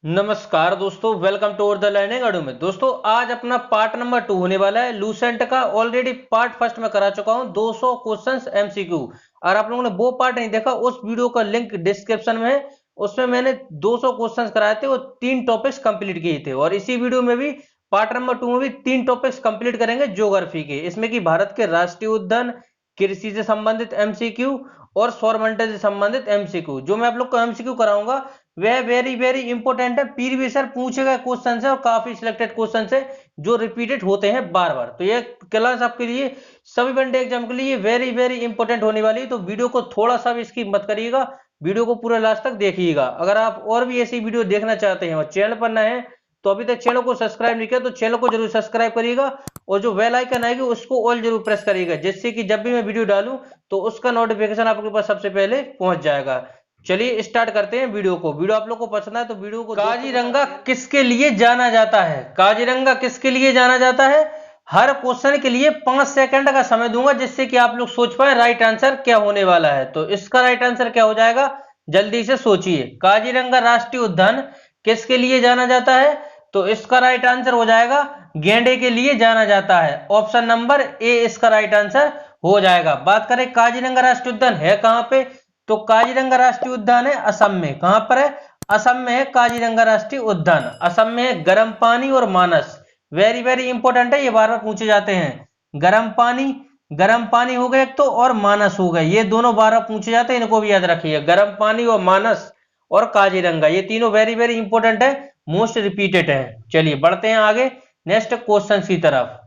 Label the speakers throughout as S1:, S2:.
S1: नमस्कार दोस्तों, welcome to the learning अडू में। दोस्तों आज अपना पार्ट नंबर 2 होने वाला है। लूसेंट का ऑलरेडी पार्ट फर्स्ट में करा चुका हूं 200 क्वेश्चंस एमसीक्यू। और आप लोगों ने वो पार्ट नहीं देखा, उस वीडियो का लिंक डिस्क्रिप्शन में है। उसमें मैंने 200 क्वेश्चंस कराए थे, वो 3 टॉपिक्स कंप्लीट किए थे। और इसी वीडियो में भी पार्ट नंबर 2 में भी 3 टॉपिक्स कंप्लीट करेंगे ज्योग्राफी के। इसमें कि भारत के राष्ट्रीय उद्यान, कृषि से संबंधित एमसीक्यू और सौर मंडल से संबंधित एमसीक्यू। जो मैं आप लोग को एमसीक्यू कराऊंगा वह वेरी वेरी इंपॉर्टेंट है। प्रीवियस ईयर पूछे गए क्वेश्चन है और काफी सिलेक्टेड क्वेश्चन है जो रिपीटेड होते हैं बार बार। तो ये क्लास आपके लिए सभी वनडे एग्जाम के लिए वेरी वेरी इंपॉर्टेंट होने वाली है। तो वीडियो को थोड़ा सा भी स्किप मत करिएगा, वीडियो को पूरा लास्ट तक देखिएगा। अगर आप और भी ऐसी वीडियो देखना चाहते हैं और चैनल पर नए हैं तो अभी तक चैनल को सब्सक्राइब नहीं किया तो चैनल को जरूर सब्सक्राइब करिएगा। और जो बेल आइकन आएगी उसको ऑल जरूर प्रेस करिएगा, जिससे कि जब भी मैं वीडियो डालूं तो उसका नोटिफिकेशन आपके पास सबसे पहले पहुंच जाएगा। चलिए स्टार्ट करते हैं वीडियो को। वीडियो आप लोग को पसंद है तो वीडियो को। काजीरंगा किसके लिए जाना जाता है? काजीरंगा किसके लिए जाना जाता है? हर क्वेश्चन के लिए 5 सेकंड का समय दूंगा, जिससे कि आप लोग सोच पाए राइट आंसर क्या होने वाला है। तो इसका राइट आंसर क्या हो जाएगा, जल्दी से सोचिए। काजीरंगा राष्ट्रीय उद्यान किसके लिए जाना जाता है? तो इसका राइट आंसर हो जाएगा गेंडे के लिए जाना जाता है। ऑप्शन नंबर ए इसका राइट आंसर हो जाएगा। बात करें काजीरंगा राष्ट्रीय उद्यान है कहां पे, तो काजीरंगा राष्ट्रीय उद्यान है असम में। कहां पर है? असम में है काजीरंगा राष्ट्रीय उद्यान। असम में है गर्म पानी और मानस। वेरी वेरी इंपॉर्टेंट है, ये बार बार पूछे जाते हैं। गर्म पानी हो गए एक तो, और मानस हो गए, ये दोनों बार बार पूछे जाते हैं, इनको भी याद रखिए। गर्म पानी और मानस और काजीरंगा, ये तीनों वेरी वेरी इंपॉर्टेंट है, मोस्ट रिपीटेड है। चलिए बढ़ते हैं आगे नेक्स्ट क्वेश्चन की तरफ।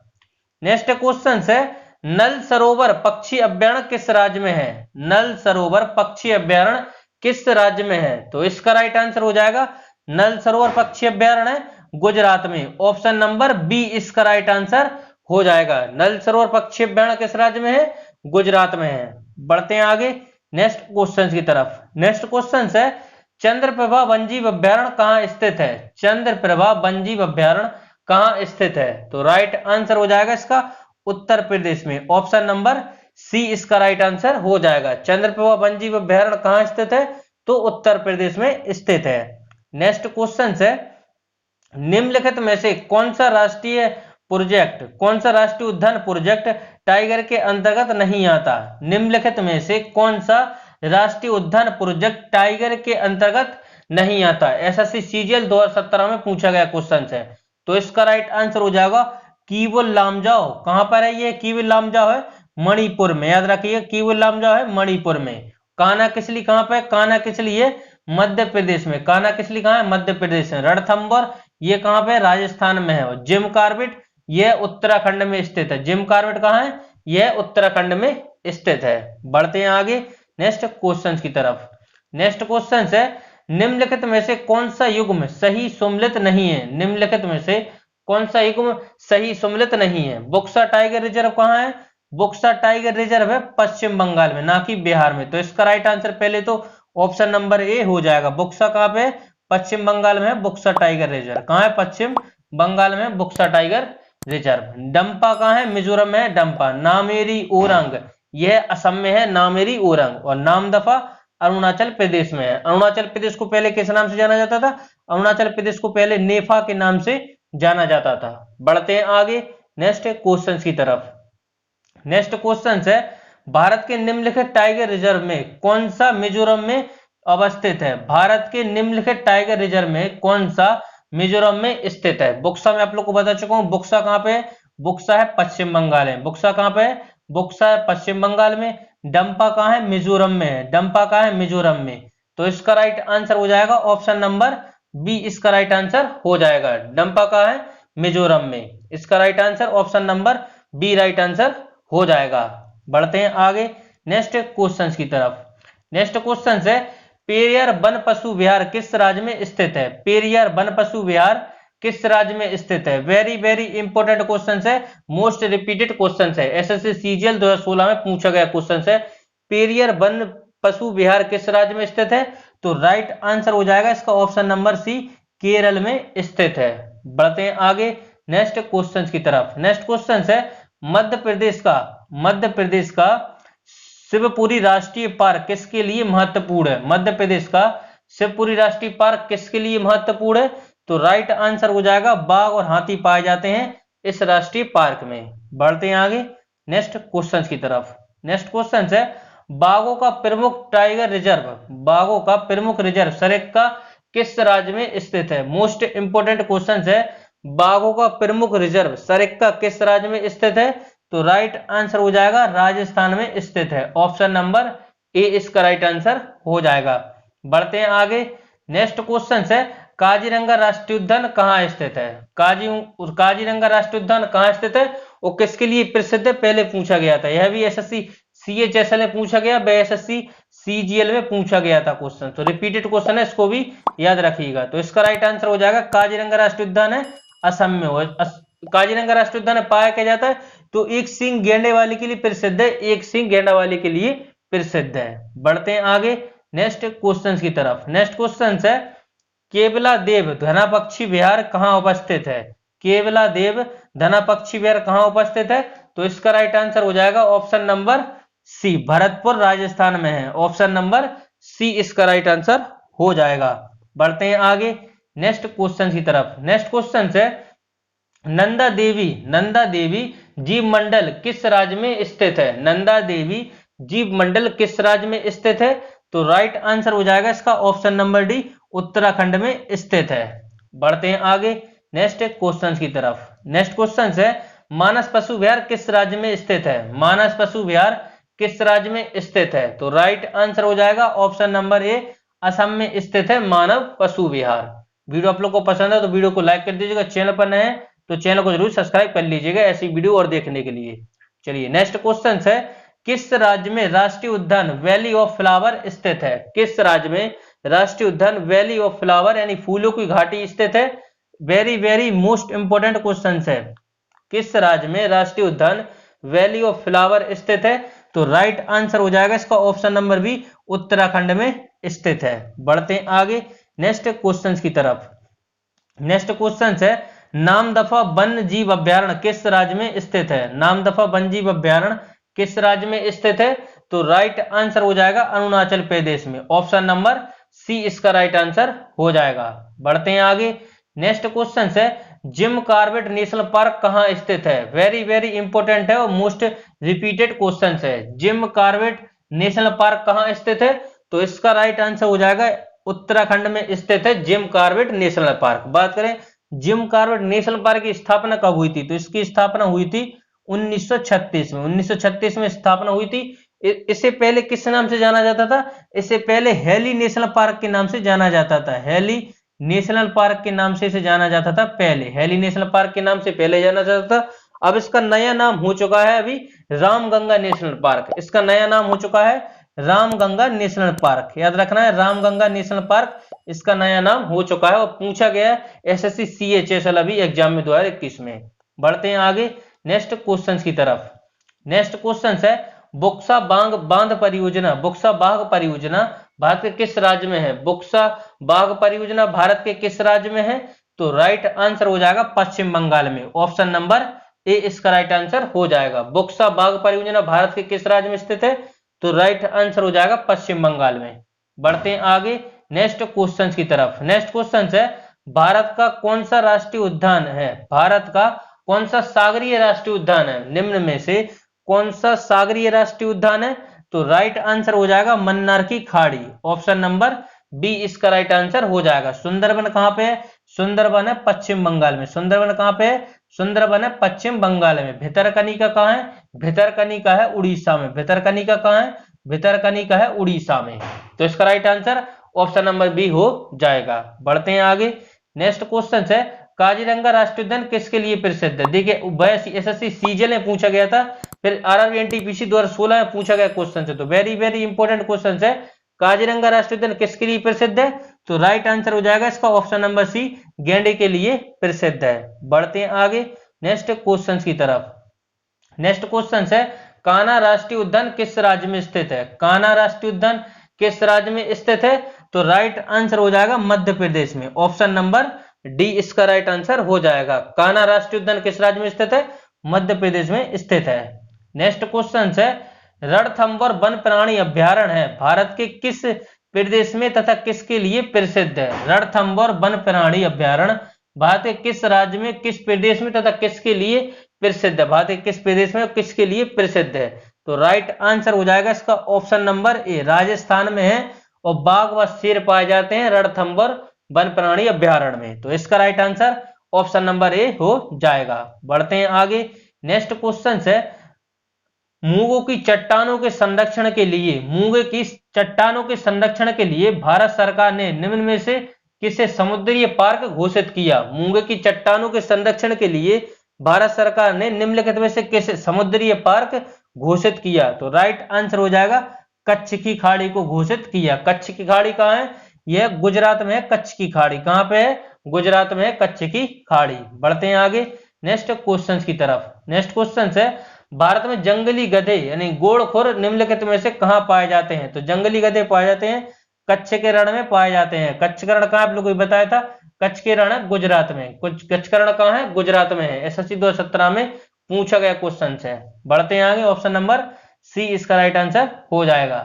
S1: नेक्स्ट क्वेश्चन है, नल सरोवर पक्षी अभ्यारण्य किस राज्य में है? नल सरोवर पक्षी अभ्यारण्य किस राज्य में है? तो इसका राइट आंसर हो जाएगा नल सरोवर पक्षी अभ्यारण्य गुजरात में। ऑप्शन नंबर बी इसका राइट आंसर हो जाएगा। नल सरोवर पक्षी अभ्यारण्य किस राज्य में है? गुजरात में है। बढ़ते हैं आगे नेक्स्ट क्वेश्चन की तरफ। नेक्स्ट क्वेश्चन है, चंद्रप्रभा वन्यजीव अभ्यारण्य कहां स्थित है? चंद्रप्रभा वन्यजीव अभ्यारण्य कहां स्थित है? तो राइट आंसर हो जाएगा इसका उत्तर प्रदेश में। ऑप्शन नंबर सी इसका राइट आंसर हो जाएगा। चंद्रप्रभा वन्यजीव अभ्यारण्य कहां स्थित है? तो उत्तर प्रदेश में स्थित है। नेक्स्ट क्वेश्चन है, निम्नलिखित में से कौन सा राष्ट्रीय उद्यान प्रोजेक्ट टाइगर के अंतर्गत नहीं आता? निम्नलिखित में से कौन सा राष्ट्रीय उद्यान प्रोजेक्ट टाइगर के अंतर्गत नहीं आता? एसएससी सीजीएल 2017 में पूछा गया क्वेश्चन है। तो इसका राइट आंसर हो जाएगा कीवुल लामजाओ। कहां पर है ये? कीवुल लामजाओ है मणिपुर में, याद रखिए कीवुल लामजाओ है मणिपुर में। कान्हा किसली कहां पर? कान्हा किसली है मध्य प्रदेश में। कान्हा किसली कहां है? मध्य प्रदेश में। रणथंबोर ये कहां पे? राजस्थान में है। और जिम कार्बेट यह उत्तराखंड में स्थित है। जिम कार्बेट कहां है? यह उत्तराखंड में स्थित है। बढ़ते हैं आगे नेक्स्ट क्वेश्चन की तरफ। नेक्स्ट क्वेश्चन है, निम्नलिखित में से कौन सा युग्म सही सम्मिलित नहीं है? निम्नलिखित में से कौन सा युग्म सही सम्मिलित नहीं है? बुक्सा टाइगर रिजर्व कहां है? बुक्सा टाइगर रिजर्व है पश्चिम बंगाल में, ना कि बिहार में। तो इसका राइट आंसर पहले तो ऑप्शन नंबर ए हो जाएगा। बुक्सा कहां पे? पश्चिम बंगाल में है बुक्सा टाइगर रिजर्व। कहां है? पश्चिम बंगाल में बुक्सा टाइगर रिजर्व। डंपा कहां है? मिजोरम में है डंपा। नामेरी ओरंग यह असम में है, नामेरी ओरंग। और नामदफा अरुणाचल प्रदेश में है। अरुणाचल प्रदेश को पहले किस नाम से जाना जाता था? अरुणाचल प्रदेश को पहले नेफा के नाम से जाना जाता था। बढ़ते हैं आगे नेक्स्ट क्वेश्चन की तरफ। नेक्स्ट क्वेश्चन है, भारत के निम्नलिखित टाइगर रिजर्व में कौन सा मिजोरम में अवस्थित है? भारत के निम्नलिखित टाइगर रिजर्व में कौन सा मिजोरम में स्थित है? बुक्सा में आप लोग को बता चुका हूं। बुक्सा कहां पे है? बुक्सा है पश्चिम बंगाल में। बुक्सा कहां पे है? बुक्सा है पश्चिम बंगाल में। डंपा कहां है? मिजोरम में है। डंपा कहां है? मिजोरम में। तो इसका राइट आंसर हो जाएगा ऑप्शन नंबर बी इसका राइट आंसर हो जाएगा। डंपा कहां है? मिजोरम में। इसका right answer option number B right answer हो जाएगा। बढ़ते हैं आगे नेक्स्ट क्वेश्चन की तरफ। नेक्स्ट क्वेश्चन है, पेरियार वन पशु विहार किस राज्य में स्थित है? पेरियार वन पशु विहार किस राज्य में स्थित है? वेरी वेरी इंपॉर्टेंट क्वेश्चन है, मोस्ट रिपीटेड क्वेश्चन है। एसएससी सीजीएल 2016 में पूछा गया क्वेश्चन है। पेरियार वन पशु विहार किस राज्य में स्थित है? तो राइट आंसर हो जाएगा इसका ऑप्शन नंबर सी, केरल में स्थित है। बढ़ते हैं आगे नेक्स्ट क्वेश्चन की तरफ। नेक्स्ट क्वेश्चन है, मध्य प्रदेश का शिवपुरी राष्ट्रीय पार्क किसके लिए महत्वपूर्ण है? मध्य प्रदेश का शिवपुरी राष्ट्रीय पार्क किसके लिए महत्वपूर्ण है? तो राइट आंसर हो जाएगा बाघ और हाथी पाए जाते हैं इस राष्ट्रीय पार्क में। बढ़ते हैं आगे नेक्स्ट क्वेश्चन की तरफ। नेक्स्ट क्वेश्चन है बाघों का प्रमुख टाइगर रिजर्व, बाघों का प्रमुख रिजर्व सरेक्का किस राज्य में स्थित है? मोस्ट इंपोर्टेंट क्वेश्चन है, बाघों का प्रमुख रिजर्व सरेक्का किस राज्य में स्थित है? तो राइट आंसर हो जाएगा राजस्थान में स्थित है। ऑप्शन नंबर ए इसका राइट आंसर हो जाएगा। बढ़ते हैं आगे नेक्स्ट क्वेश्चन है काजीरंगा राष्ट्रीय उद्यान कहाँ स्थित है? काजीरंगा राष्ट्रीय उद्यान कहाँ स्थित है और किसके लिए प्रसिद्ध है? पहले पूछा गया था, यह भी एसएससी CHSL में पूछा गया, BSSC CGL में पूछा गया था क्वेश्चन, तो रिपीटेड क्वेश्चन है, इसको भी याद रखिएगा। तो इसका राइट आंसर हो जाएगा काजीरंगा राष्ट्रीय उद्यान है असम में हो। काजीरंगा राष्ट्रीय उद्यान पाया क्या जाता है? तो एक सिंह गैंडे वाले के लिए प्रसिद्ध है, एक सिंह गैंडा वाले के लिए प्रसिद्ध है। बढ़ते हैं आगे नेक्स्ट क्वेश्चन की तरफ। नेक्स्ट क्वेश्चन है केवला देव धना पक्षी विहार कहाँ उपस्थित है? केवला देव धना पक्षी विहार कहाँ उपस्थित है? तो इसका राइट आंसर हो जाएगा option number C, Bharatpur Rajasthan में है। ऑप्शन नंबर सी इसका राइट आंसर हो जाएगा। बढ़ते हैं आगे नेक्स्ट क्वेश्चन की तरफ। नेक्स्ट क्वेश्चन है नंदा देवी जीव मंडल किस राज्य में स्थित है? नंदा देवी जीव मंडल किस राज्य में स्थित है? तो राइट आंसर हो जाएगा इसका ऑप्शन नंबर डी, उत्तराखंड में स्थित है। बढ़ते हैं आगे नेक्स्ट क्वेश्चन की तरफ। नेक्स्ट क्वेश्चन है मानस पशु विहार किस राज्य में स्थित है? मानस पशु विहार किस राज्य में स्थित है? तो राइट आंसर हो जाएगा ऑप्शन नंबर ए, असम में स्थित है मानव पशु विहार। वीडियो आप लोग को पसंद है तो वीडियो को लाइक कर दीजिएगा, चैनल पर नए हैं तो चैनल को जरूर सब्सक्राइब कर लीजिएगा ऐसी वीडियो और देखने के लिए। चलिए नेक्स्ट क्वेश्चन है किस राज्य में राष्ट्रीय उद्यान वैली ऑफ फ्लावर स्थित है? किस राज्य में राष्ट्रीय उद्यान वैली ऑफ फ्लावर यानी फूलों की घाटी स्थित है? Very very most important question है, किस राज्य में राष्ट्रीय उद्यान वैली ऑफ फ्लावर स्थित है? तो राइट आंसर हो जाएगा इसका ऑप्शन नंबर बी, उत्तराखंड में स्थित है। बढ़ते हैं आगे नेक्स्ट क्वेश्चन की तरफ। नेक्स्ट क्वेश्चन है नामदफा वन्य जीव अभ्यारण्य किस राज्य में स्थित है? नामदफा वन्य जीव अभ्यारण्य किस राज्य में स्थित है? तो राइट आंसर हो जाएगा अरुणाचल प्रदेश में। ऑप्शन नंबर सी इसका राइट आंसर हो जाएगा। बढ़ते हैं आगे नेक्स्ट क्वेश्चन है जिम कॉर्बेट नेशनल पार्क कहाँ स्थित है? वेरी वेरी इंपोर्टेंट है और मोस्ट रिपीटेड क्वेश्चन है। जिम कॉर्बेट नेशनल पार्क कहाँ स्थित है? तो इसका राइट आंसर हो जाएगा उत्तराखंड में स्थित है जिम कॉर्बेट नेशनल पार्क। बात करें जिम कॉर्बेट नेशनल पार्क की स्थापना कब हुई थी? तो इसकी स्थापना हुई थी 1936 में। 1936 में स्थापना हुई थी। इससे पहले किस नाम से जाना जाता था? इससे पहले हेली नेशनल पार्क के नाम से जाना जाता था। हेली नेशनल पार्क के नाम से इसे जाना जाता था पहले, हेली नेशनल पार्क के नाम से पहले जाना जाता था। अब इसका नया नाम हो चुका है अभी रामगंगा नेशनल पार्क। इसका नया नाम हो चुका है रामगंगा नेशनल पार्क, याद रखना है रामगंगा नेशनल पार्क इसका नया नाम हो चुका है और पूछा गया है एसएससी CHSL अभी एग्जाम में 2021 में। बढ़ते हैं आगे नेक्स्ट क्वेश्चन की तरफ। नेक्स्ट क्वेश्चन है बुक्सा बांध परियोजना, बुक्सा बाघ परियोजना भारत के किस राज्य में है? बुक्सा बाघ परियोजना भारत के किस राज्य में है? तो राइट आंसर हो जाएगा पश्चिम बंगाल में। ऑप्शन नंबर ए इसका राइट आंसर हो जाएगा। बुक्सा बाघ परियोजना भारत के किस राज्य में स्थित है? तो राइट आंसर हो जाएगा पश्चिम बंगाल में। बढ़ते हैं आगे नेक्स्ट क्वेश्चन की तरफ। नेक्स्ट क्वेश्चन है भारत का कौन सा राष्ट्रीय उद्यान है? भारत का कौन सा सागरीय राष्ट्रीय उद्यान है? निम्न में से कौन सा सागरीय राष्ट्रीय उद्यान है? तो राइट आंसर हो जाएगा मन्नार की खाड़ी। ऑप्शन नंबर बी इसका राइट आंसर हो जाएगा। सुंदरबन कहाँ पे है? सुंदरबन है पश्चिम बंगाल में। सुंदरबन कहाँ पे है? सुंदरबन है पश्चिम बंगाल में। भितरकनिका कहाँ है? भितरकनिका है उड़ीसा में। भितरकनिका कहाँ है? भितरकनिका है उड़ीसा में। तो इसका right answer option number B हो जाएगा। बढ़ते हैं आगे नेक्स्ट क्वेश्चन है काजीरंगा राष्ट्रीय उद्यान किसके लिए प्रसिद्ध है? देखिए एसएससी CGL में पूछा गया था, फिर RRB NTPC 2016 में पूछा गया क्वेश्चन है, तो वेरी वेरी इंपोर्टेंट क्वेश्चन है काजीरंगा राष्ट्रीय उद्यान किसके लिए प्रसिद्ध है? तो राइट आंसर हो जाएगा इसका ऑप्शन नंबर सी, गैंडे के लिए प्रसिद्ध है। बढ़ते हैं आगे नेक्स्ट क्वेश्चन की तरफ। नेक्स्ट क्वेश्चन है कान्हा राष्ट्रीय उद्यान किस राज्य में स्थित है? कान्हा राष्ट्रीय उद्यान किस राज्य में स्थित है? तो राइट आंसर हो जाएगा मध्य प्रदेश में। ऑप्शन नंबर डी इसका राइट आंसर हो जाएगा। कान्हा राष्ट्रीय उद्यान किस राज्य में स्थित है? मध्य प्रदेश में स्थित है। नेक्स्ट क्वेश्चन है रणथंभौर वन प्राणी अभ्यारण्य है भारत के किस प्रदेश में तथा किसके लिए प्रसिद्ध है? रणथंभौर वन प्राणी अभ्यारण्य भारत के किस राज्य में, किस प्रदेश में तथा किसके लिए प्रसिद्ध है? भारत के किस प्रदेश में और किसके लिए प्रसिद्ध है? तो राइट आंसर हो जाएगा इसका ऑप्शन नंबर ए, राजस्थान में है और बाघ व शेर पाए जाते हैं रणथंभौर वन प्राणी अभ्यारण्य में। तो इसका right answer option number A हो जाएगा। बढ़ते हैं आगे। नेक्स्ट क्वेश्चन है, मूंगों की चट्टानों के संरक्षण के लिए, मूंगे की चट्टानों के संरक्षण के लिए भारत सरकार ने निम्न में से किसे समुद्रीय पार्क घोषित किया? मूंगे की चट्टानों के संरक्षण के लिए भारत सरकार ने निम्नलिखित में से किसे समुद्रीय पार्क घोषित किया? तो राइट आंसर हो जाएगा कच्छ की खाड़ी को घोषित किया। कच्छ की खाड़ी कहाँ है? यह गुजरात में है। कच्छ की खाड़ी कहाँ पे है? गुजरात में है कच्छ की खाड़ी। बढ़ते हैं आगे नेक्स्ट क्वेश्चन की तरफ। नेक्स्ट क्वेश्चन है, भारत में जंगली गधे यानी गोड़खोर निम्नलिखित में से कहां पाए जाते हैं? तो जंगली गधे पाए जाते हैं कच्छ के रण में पाए जाते हैं। कच्छ का रण कहां, आप लोगों को बताया था, कच्छ के रण है गुजरात में। कुछ कच्छ का रण कहां है? गुजरात में है। एसएससी 2017 में पूछा गया क्वेश्चन है। बढ़ते हैं आगे, ऑप्शन नंबर सी इसका राइट आंसर हो जाएगा।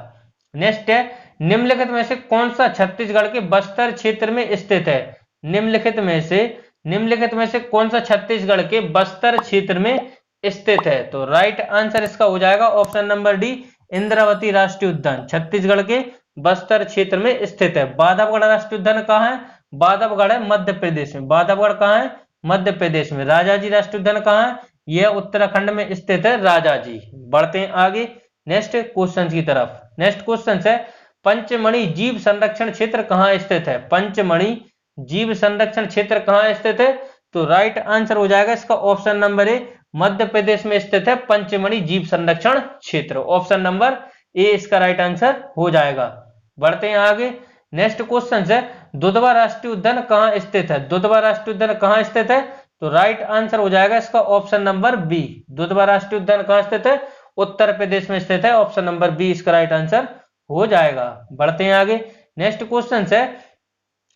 S1: नेक्स्ट है, निम्नलिखित में से कौन सा छत्तीसगढ़ के बस्तर क्षेत्र में स्थित है? निम्नलिखित में से कौन सा छत्तीसगढ़ के बस्तर क्षेत्र में स्थित है? तो राइट आंसर इसका हो जाएगा ऑप्शन नंबर डी, इंद्रावती राष्ट्रीय उद्यान छत्तीसगढ़ के बस्तर क्षेत्र में स्थित है। बांधवगढ़ राष्ट्रीय उद्यान कहाँ है? बांधवगढ़ है मध्य प्रदेश में। बांधवगढ़ कहाँ है? मध्य प्रदेश में। राजाजी राष्ट्रीय उद्यान कहाँ है? यह उत्तराखंड में स्थित है राजाजी। बढ़ते हैं आगे नेक्स्ट क्वेश्चन की तरफ। नेक्स्ट क्वेश्चन है, पंचमढ़ी जीव संरक्षण क्षेत्र कहाँ स्थित है? पंचमढ़ी जीव संरक्षण क्षेत्र कहाँ स्थित है? तो राइट आंसर हो जाएगा इसका option number A, Madhya Pradesh में स्थित है पंचमढ़ी जीव संरक्षण क्षेत्र। ऑप्शन नंबर ए इसका राइट आंसर हो जाएगा। बढ़ते हैं आगे नेक्स्ट क्वेश्चन है, दुधवा राष्ट्रीय उद्यान कहाँ स्थित है? दुधवा राष्ट्रीय उद्यान कहाँ स्थित है? तो राइट आंसर हो जाएगा इसका ऑप्शन नंबर बी, दुधवा राष्ट्रीय उद्यान कहाँ स्थित है? उत्तर प्रदेश में स्थित है। ऑप्शन नंबर बी इसका राइट आंसर हो जाएगा। बढ़ते हैं आगे नेक्स्ट क्वेश्चन है,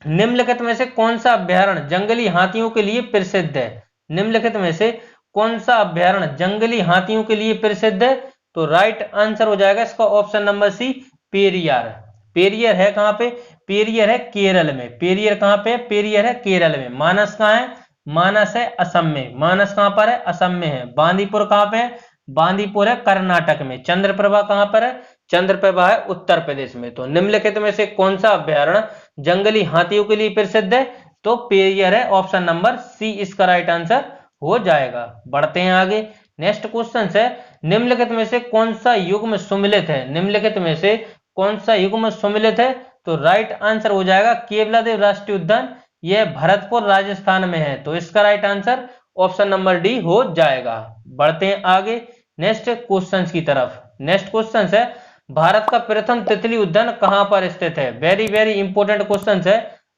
S1: निम्नलिखित में से कौन सा अभ्यारण्य जंगली हाथियों के लिए प्रसिद्ध है? निम्नलिखित में से कौन सा अभ्यारण्य जंगली हाथियों के लिए प्रसिद्ध है? तो राइट आंसर हो जाएगा इसका option number C, Periyar. Periyar है कहां पे? पेरियर है केरल में। पेरियर कहां पे? पेरियर है केरल में। मानस कहां है? मानस है असम में। मानस कहां पर है? असम में है। बांदीपुर कहां पे है? बांदीपुर है कर्नाटक में। चंद्रप्रभा कहां पर है? चंद्रप्रभा है उत्तर प्रदेश में। तो निम्नलिखित में से कौन सा अभ्यारण्य जंगली हाथियों के लिए प्रसिद्ध है? तो पेरियर है। ऑप्शन नंबर सी इसका राइट आंसर हो जाएगा। बढ़ते हैं आगे नेक्स्ट क्वेश्चन है, निम्नलिखित में से कौन सा युग्म सुमेलित है? निम्नलिखित में से कौन सा युग्म सुमेलित है? तो राइट आंसर हो जाएगा केवलादेव राष्ट्रीय उद्यान, यह भरतपुर राजस्थान में है। तो इसका right answer option number D हो जाएगा। बढ़ते हैं आगे नेक्स्ट क्वेश्चन की तरफ। नेक्स्ट क्वेश्चन है, भारत का प्रथम तितली उद्यान कहां पर स्थित है? वेरी वेरी इंपोर्टेंट क्वेश्चन है।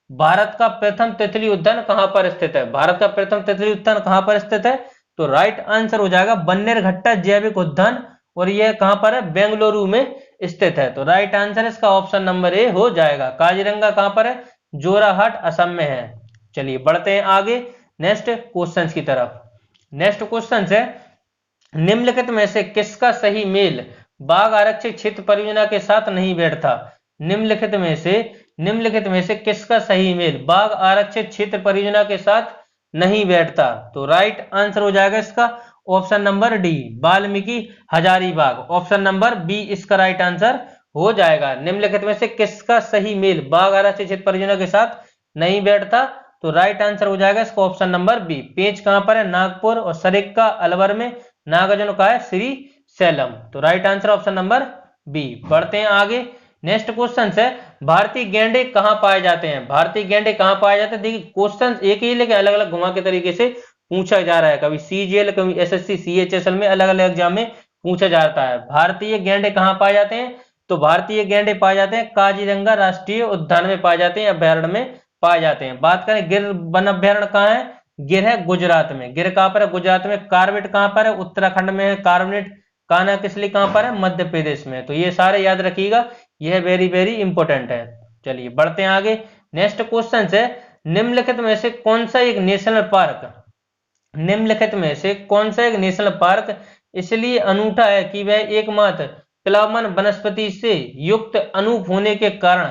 S1: भारत का प्रथम तितली उद्यान कहां पर स्थित है? भारत का प्रथम तितली उद्यान कहां पर स्थित है? तो राइट आंसर हो जाएगा बन्नेरघट्टा जैविक उद्यान, और यह कहां पर है? बेंगलुरु में स्थित है। तो राइट आंसर इसका ऑप्शन नंबर ए हो जाएगा। काजीरंगा कहां पर है? जोराहाट असम में है। चलिए बढ़ते हैं आगे नेक्स्ट क्वेश्चन की तरफ। नेक्स्ट क्वेश्चन है, निम्नलिखित में से किसका सही मेल बाघ आरक्षित क्षेत्र परियोजना के साथ नहीं बैठता? निम्नलिखित में से किसका सही मेल बाघ आरक्षित क्षेत्र परियोजना के साथ नहीं बैठता? तो राइट आंसर हो जाएगा इसका option number D, Valmiki Hazaribagh. Option number B इसका राइट आंसर हो जाएगा। निम्नलिखित में से किसका सही मेल बाघ आरक्षित क्षेत्र परियोजना के साथ नहीं बैठता? तो राइट आंसर हो जाएगा इसका ऑप्शन नंबर बी। पेंच कहां पर है? नागपुर। और सरिक्का अलवर में। नागार्जुन का है श्री सैलम। तो right answer option number B. बढ़ते हैं आगे नेक्स्ट क्वेश्चन है, भारतीय गैंडे कहां पाए जाते हैं? भारतीय गैंडे कहां पाए जाते हैं? देखिए क्वेश्चन एक ही लेकिन अलग अलग घुमा के तरीके से पूछा जा रहा है। कभी सीजीएल, कभी एसएससी, सीएचएसएल में अलग अलग एग्जाम में पूछा जाता है। भारतीय गैंडे कहां पाए जाते हैं? तो भारतीय गैंडे पाए जाते हैं काजीरंगा राष्ट्रीय उद्यान में पाए जाते हैं, अभ्यारण्य में पाए जाते हैं। बात करें गिर वन अभ्यारण्य कहाँ है? गिर है गुजरात में। गिर कहां पर है? गुजरात में। कार्बेट कहां पर है? उत्तराखंड में है। कार्बनेट कान्हा किसली कहां पर है? मध्य प्रदेश में। तो ये सारे याद रखिएगा, यह वेरी वेरी इंपॉर्टेंट है। चलिए बढ़ते हैं आगे नेक्स्ट क्वेश्चन है, निम्नलिखित में से कौन सा एक नेशनल पार्क इसलिए अनूठा है कि वह एकमात्र प्लावमान वनस्पति से युक्त अनूप होने के कारण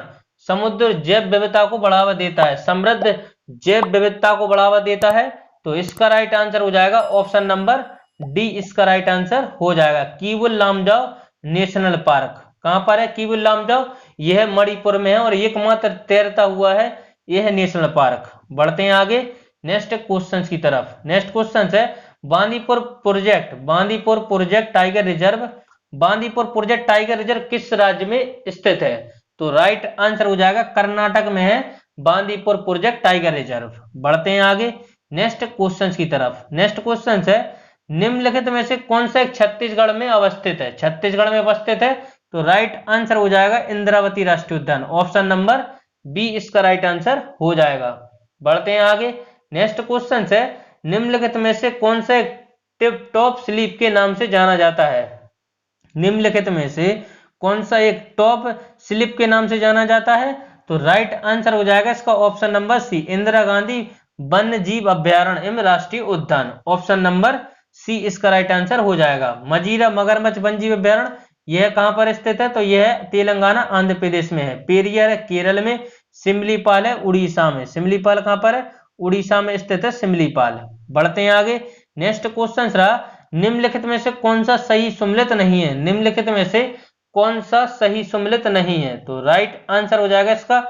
S1: समुद्र जैव विविधता को बढ़ावा देता है, समृद्ध जैव विविधता को बढ़ावा देता है। तो इसका राइट आंसर हो जाएगा ऑप्शन नंबर डी, इसका राइट आंसर हो जाएगा कीवुल लामजाओ नेशनल पार्क। कहां पर है कीवुल लामजाओ? यह मणिपुर में है और एकमात्र तैरता हुआ है यह नेशनल पार्क। बढ़ते हैं आगे नेक्स्ट क्वेश्चन की तरफ। नेक्स्ट क्वेश्चन है Bandipur project tiger reserve, Bandipur project tiger reserve किस राज्य में स्थित है? तो राइट आंसर हो जाएगा कर्नाटक में है बांदीपुर प्रोजेक्ट टाइगर रिजर्व। बढ़ते हैं आगे नेक्स्ट क्वेश्चन की तरफ। नेक्स्ट क्वेश्चन है निम्नलिखित में से कौन सा एक छत्तीसगढ़ में अवस्थित है? छत्तीसगढ़ में अवस्थित है तो राइट आंसर हो जाएगा इंद्रावती राष्ट्रीय उद्यान, ऑप्शन नंबर बी इसका राइट आंसर हो जाएगा। बढ़ते हैं आगे नेक्स्ट क्वेश्चन है निम्नलिखित में से कौन सा एक टिप टॉप स्लिप के नाम से जाना जाता है? निम्नलिखित में से कौन सा एक टॉप स्लिप के नाम से जाना जाता है? तो राइट आंसर हो जाएगा इसका option number C, Indira Gandhi वन्य जीव अभ्यारण्य एवं राष्ट्रीय उद्यान, ऑप्शन नंबर सी इसका राइट आंसर हो जाएगा। मजीरा मगरमच्छ वन्य जीव अभ्यारण्य यह कहां पर स्थित है? तो यह तेलंगाना आंध्र प्रदेश में है। पेरियार है केरल में, सिमलीपाल है उड़ीसा में। सिमलीपाल कहां पर है? उड़ीसा में स्थित है सिमलीपाल। बढ़ते हैं आगे नेक्स्ट क्वेश्चन रहा निम्नलिखित में से कौन सा सही सम्मिलित नहीं है? निम्नलिखित में से कौन सा सही सम्मिलित नहीं है? तो राइट आंसर हो जाएगा इसका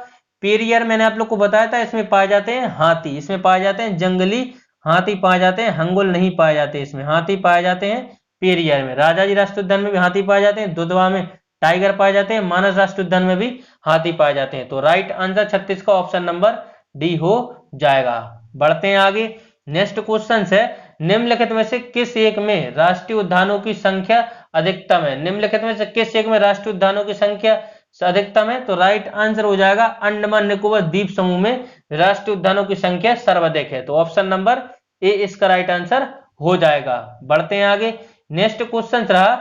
S1: पेरियार, मैंने आप लोग को बताया था इसमें पाए जाते हैं हाथी, इसमें पाए जाते हैं जंगली हाथी पाए जाते हैं, हंगुल नहीं पाए जाते, इसमें हाथी पाए जाते हैं पेरियार में। राजाजी राष्ट्रीय उद्यान में भी हाथी पाए जाते हैं, दुधवा में टाइगर पाए जाते हैं, मानस राष्ट्रीय उद्यान में भी हाथी पाए जाते हैं। तो राइट आंसर 36 का ऑप्शन नंबर डी हो जाएगा। बढ़ते हैं आगे नेक्स्ट क्वेश्चन है निम्नलिखित में से किस एक में राष्ट्रीय उद्यानों की संख्या अधिकतम है? निम्नलिखित में से किस एक में राष्ट्रीय उद्यानों की संख्या अधिकतम है? तो राइट आंसर हो जाएगा अंडमान निकोबार द्वीप समूह में राष्ट्रीय उद्यानों की संख्या सर्वाधिक है, तो ऑप्शन नंबर ए इसका राइट आंसर हो जाएगा। बढ़ते हैं आगे नेक्स्ट क्वेश्चन रहा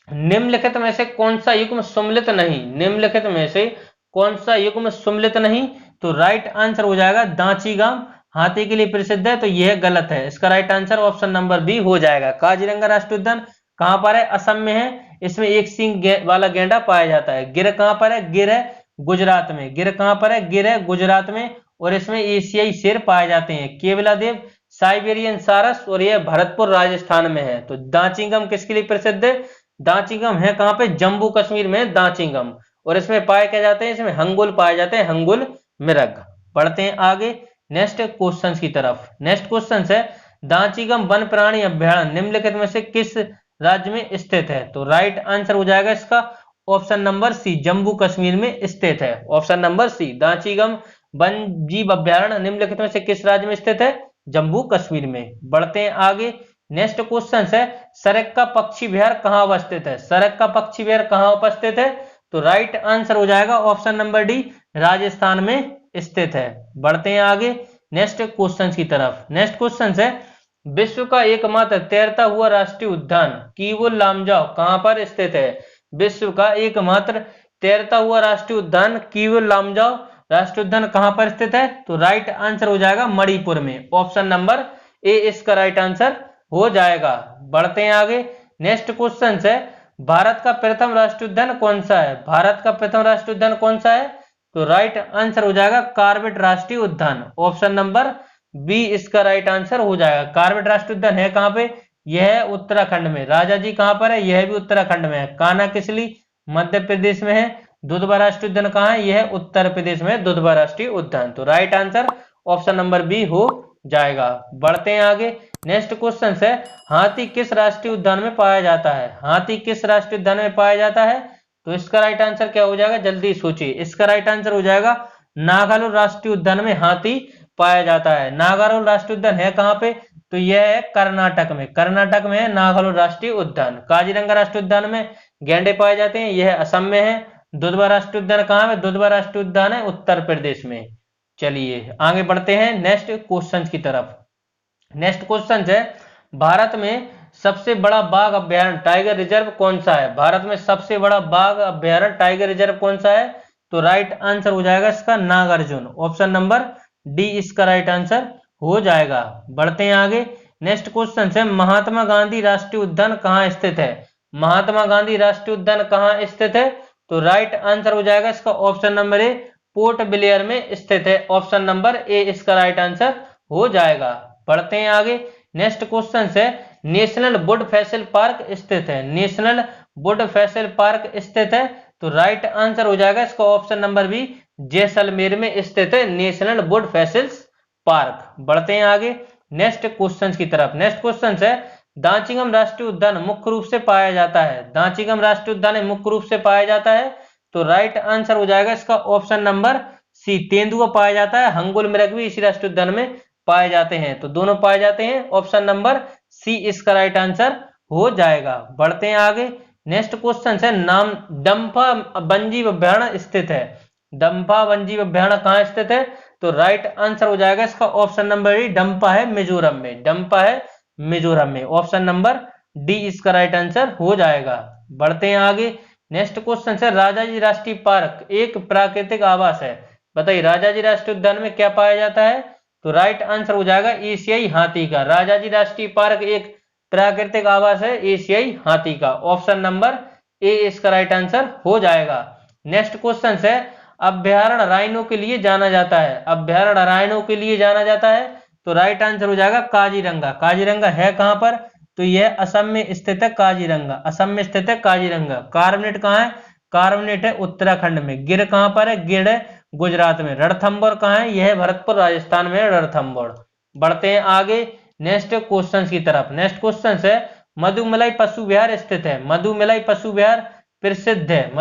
S1: निम्नलिखित में से कौन सा युग्म सम्मिलित नहीं? निम्नलिखित में से कौन सा युग्म सम्मिलित नहीं? तो राइट आंसर हो जाएगा दांचीगाम हाथी के लिए प्रसिद्ध है, तो यह गलत है, इसका right answer option number B हो जाएगा। काजीरंगा राष्ट्रीय उद्यान कहां पर है? असम में है, इसमें एक सींग वाला गेंडा पाया जाता है। गिर कहां पर है? गिर है गुजरात में। गिर कहां पर है? गिर है गुजरात में, और इसमें एशियाई शेर पाए जाते हैं। केवलादेव साइबेरियन सारस, और यह भरतपुर राजस्थान में है। तो दांचीगम किसके लिए प्रसिद्ध है? दांचीगम है कहां पे? जम्मू कश्मीर में दांचीगम, और इसमें पाए क्या जाते हैं? इसमें हंगुल पाए जाते हैं, हंगुल मृग। बढ़ते हैं आगे नेक्स्ट क्वेश्चन की तरफ। नेक्स्ट क्वेश्चन है दांचीगम वन प्राणी अभ्यारण्य निम्नलिखित में से किस राज्य में स्थित है? तो राइट आंसर हो जाएगा इसका option number C, Jammu Kashmir में स्थित है, ऑप्शन नंबर सी। दांचीगम वन जीव अभ्यारण्य निम्नलिखित में से किस राज्य में स्थित है? जम्मू कश्मीर में। बढ़ते हैं आगे नेक्स्ट क्वेश्चन है सरक का पक्षी विहार कहां अवस्थित है? सरक का पक्षी विहार कहां उपस्थित है? तो राइट आंसर हो जाएगा ऑप्शन नंबर डी, राजस्थान में स्थित है। बढ़ते हैं आगे नेक्स्ट क्वेश्चन की तरफ। नेक्स्ट क्वेश्चन है विश्व का एकमात्र तैरता हुआ राष्ट्रीय उद्यान कीवुल लामजाओ कहां पर स्थित है? विश्व का एकमात्र तैरता हुआ राष्ट्रीय उद्यान कीवुल लामजाओ राष्ट्रीय उद्यान कहां पर स्थित है? तो राइट आंसर हो जाएगा मणिपुर में, ऑप्शन नंबर ए इसका राइट आंसर हो जाएगा। बढ़ते हैं आगे नेक्स्ट क्वेश्चन है भारत का प्रथम राष्ट्रीय उद्यान कौन सा है? भारत का प्रथम राष्ट्रीय उद्यान कौन सा है? तो राइट आंसर हो जाएगा कार्बेट राष्ट्रीय उद्यान, ऑप्शन नंबर बी इसका राइट आंसर हो जाएगा। कार्बेट राष्ट्रीय उद्यान है कहां पे? यह उत्तराखंड में। राजाजी कहां पर है? यह भी उत्तराखंड में है। कान्हा किसली मध्य प्रदेश में है। दुधवा राष्ट्रीय उद्यान कहां है? यह उत्तर प्रदेश में दुधवा राष्ट्रीय उद्यान, तो right answer option number B हो जाएगा। बढ़ते हैं आगे नेक्स्ट क्वेश्चन है हाथी किस राष्ट्रीय उद्यान में पाया जाता है? हाथी किस राष्ट्रीय उद्यान में पाया जाता है? तो इसका राइट आंसर क्या हो जाएगा? जल्दी सोचिए, इसका राइट आंसर हो जाएगा नागालैंड राष्ट्रीय उद्यान में हाथी पाया जाता है। नागालैंड राष्ट्रीय उद्यान है कहां पे? तो यह है कर्नाटक में। कर्नाटक में है नागालैंड राष्ट्रीय उद्यान। काजीरंगा राष्ट्रीय उद्यान में गैंडे पाए जाते हैं, यह असम में है। दुधवा राष्ट्रीय उद्यान कहां है? दुधवा राष्ट्रीय उद्यान है उत्तर प्रदेश में। चलिए आगे बढ़ते हैं नेक्स्ट क्वेश्चन की तरफ। नेक्स्ट क्वेश्चन है भारत में सबसे बड़ा बाघ अभ्यारण्य टाइगर रिजर्व कौन सा है? भारत में सबसे बड़ा बाघ अभ्यारण्य टाइगर रिजर्व कौन सा है? तो राइट आंसर हो जाएगा इसका नागार्जुन, ऑप्शन नंबर डी इसका राइट आंसर हो जाएगा। बढ़ते हैं आगे नेक्स्ट क्वेश्चन है महात्मा गांधी राष्ट्रीय उद्यान कहां स्थित है? महात्मा गांधी राष्ट्रीय उद्यान कहां स्थित है? तो राइट आंसर हो जाएगा इसका option number A, port Blair में स्थित है। ऑप्शन नंबर ए इसका राइट आंसर हो जाएगा। बढ़ते हैं आगे। नेक्स्ट क्वेश्चन है, नेशनल वुड फॉसिल पार्क स्थित है। नेशनल वुड फॉसिल पार्क स्थित है, तो राइट आंसर हो जाएगा इसका ऑप्शन नंबर बी, जैसलमेर में स्थित है नेशनल वुड फॉसिल पार्क। बढ़ते हैं आगे नेक्स्ट क्वेश्चन की तरफ। नेक्स्ट क्वेश्चन है, दांचीगम राष्ट्रीय उद्यान मुख्य रूप से पाया जाता है। दांचीगम राष्ट्रीय उद्यान मुख्य रूप से पाया जाता है, तो राइट आंसर हो जाएगा इसका ऑप्शन नंबर सी, तेंदुआ पाया जाता है। हंगुल मृग भी इसी राष्ट्रीय उद्यान में पाए जाते हैं, तो दोनों पाए जाते हैं। ऑप्शन नंबर सी इसका राइट आंसर हो जाएगा। बढ़ते हैं आगे। नेक्स्ट क्वेश्चन है, नाम डंफा वन्यजीव अभ्यारण्य स्थित है। डंफा वन्यजीव अभ्यारण्य कहाँ स्थित है, तो राइट आंसर हो जाएगा इसका ऑप्शन नंबर डी, डंपा है मिजोरम में। डंपा है मिजोरम में। ऑप्शन नंबर डी इसका राइट आंसर हो जाएगा। बढ़ते हैं आगे। नेक्स्ट क्वेश्चन है, राजाजी राष्ट्रीय पार्क एक प्राकृतिक आवास है। बताइए राजाजी राष्ट्रीय उद्यान में क्या पाया जाता है, तो राइट आंसर हो जाएगा एशियाई हाथी का। राजाजी राष्ट्रीय पार्क एक प्राकृतिक आवास है एशियाई हाथी का। ऑप्शन नंबर ए इसका राइट आंसर हो जाएगा। नेक्स्ट क्वेश्चन है, अभ्यारण्य राइनो के लिए जाना जाता है। अभ्यारण्य राइनो के लिए जाना जाता है, तो राइट आंसर हो जाएगा काजीरंगा। काजीरंगा है कहां पर, तो यह असम में स्थित है। काजीरंगा असम में स्थित है काजीरंगा। कार्बनेट कहाँ है, कार्बनेट है उत्तराखंड में। गिर कहां पर है, गिर है गुजरात में। रणथंभौर कहाँ है, यह भरतपुर राजस्थान में है रणथंभौर। बढ़ते हैं आगे नेक्स्ट क्वेश्चन की तरफ। नेक्स्ट क्वेश्चन है, मधुमलाई पशु विहार स्थित है। मधुमलाई पशु विहार प्रसिद्ध है।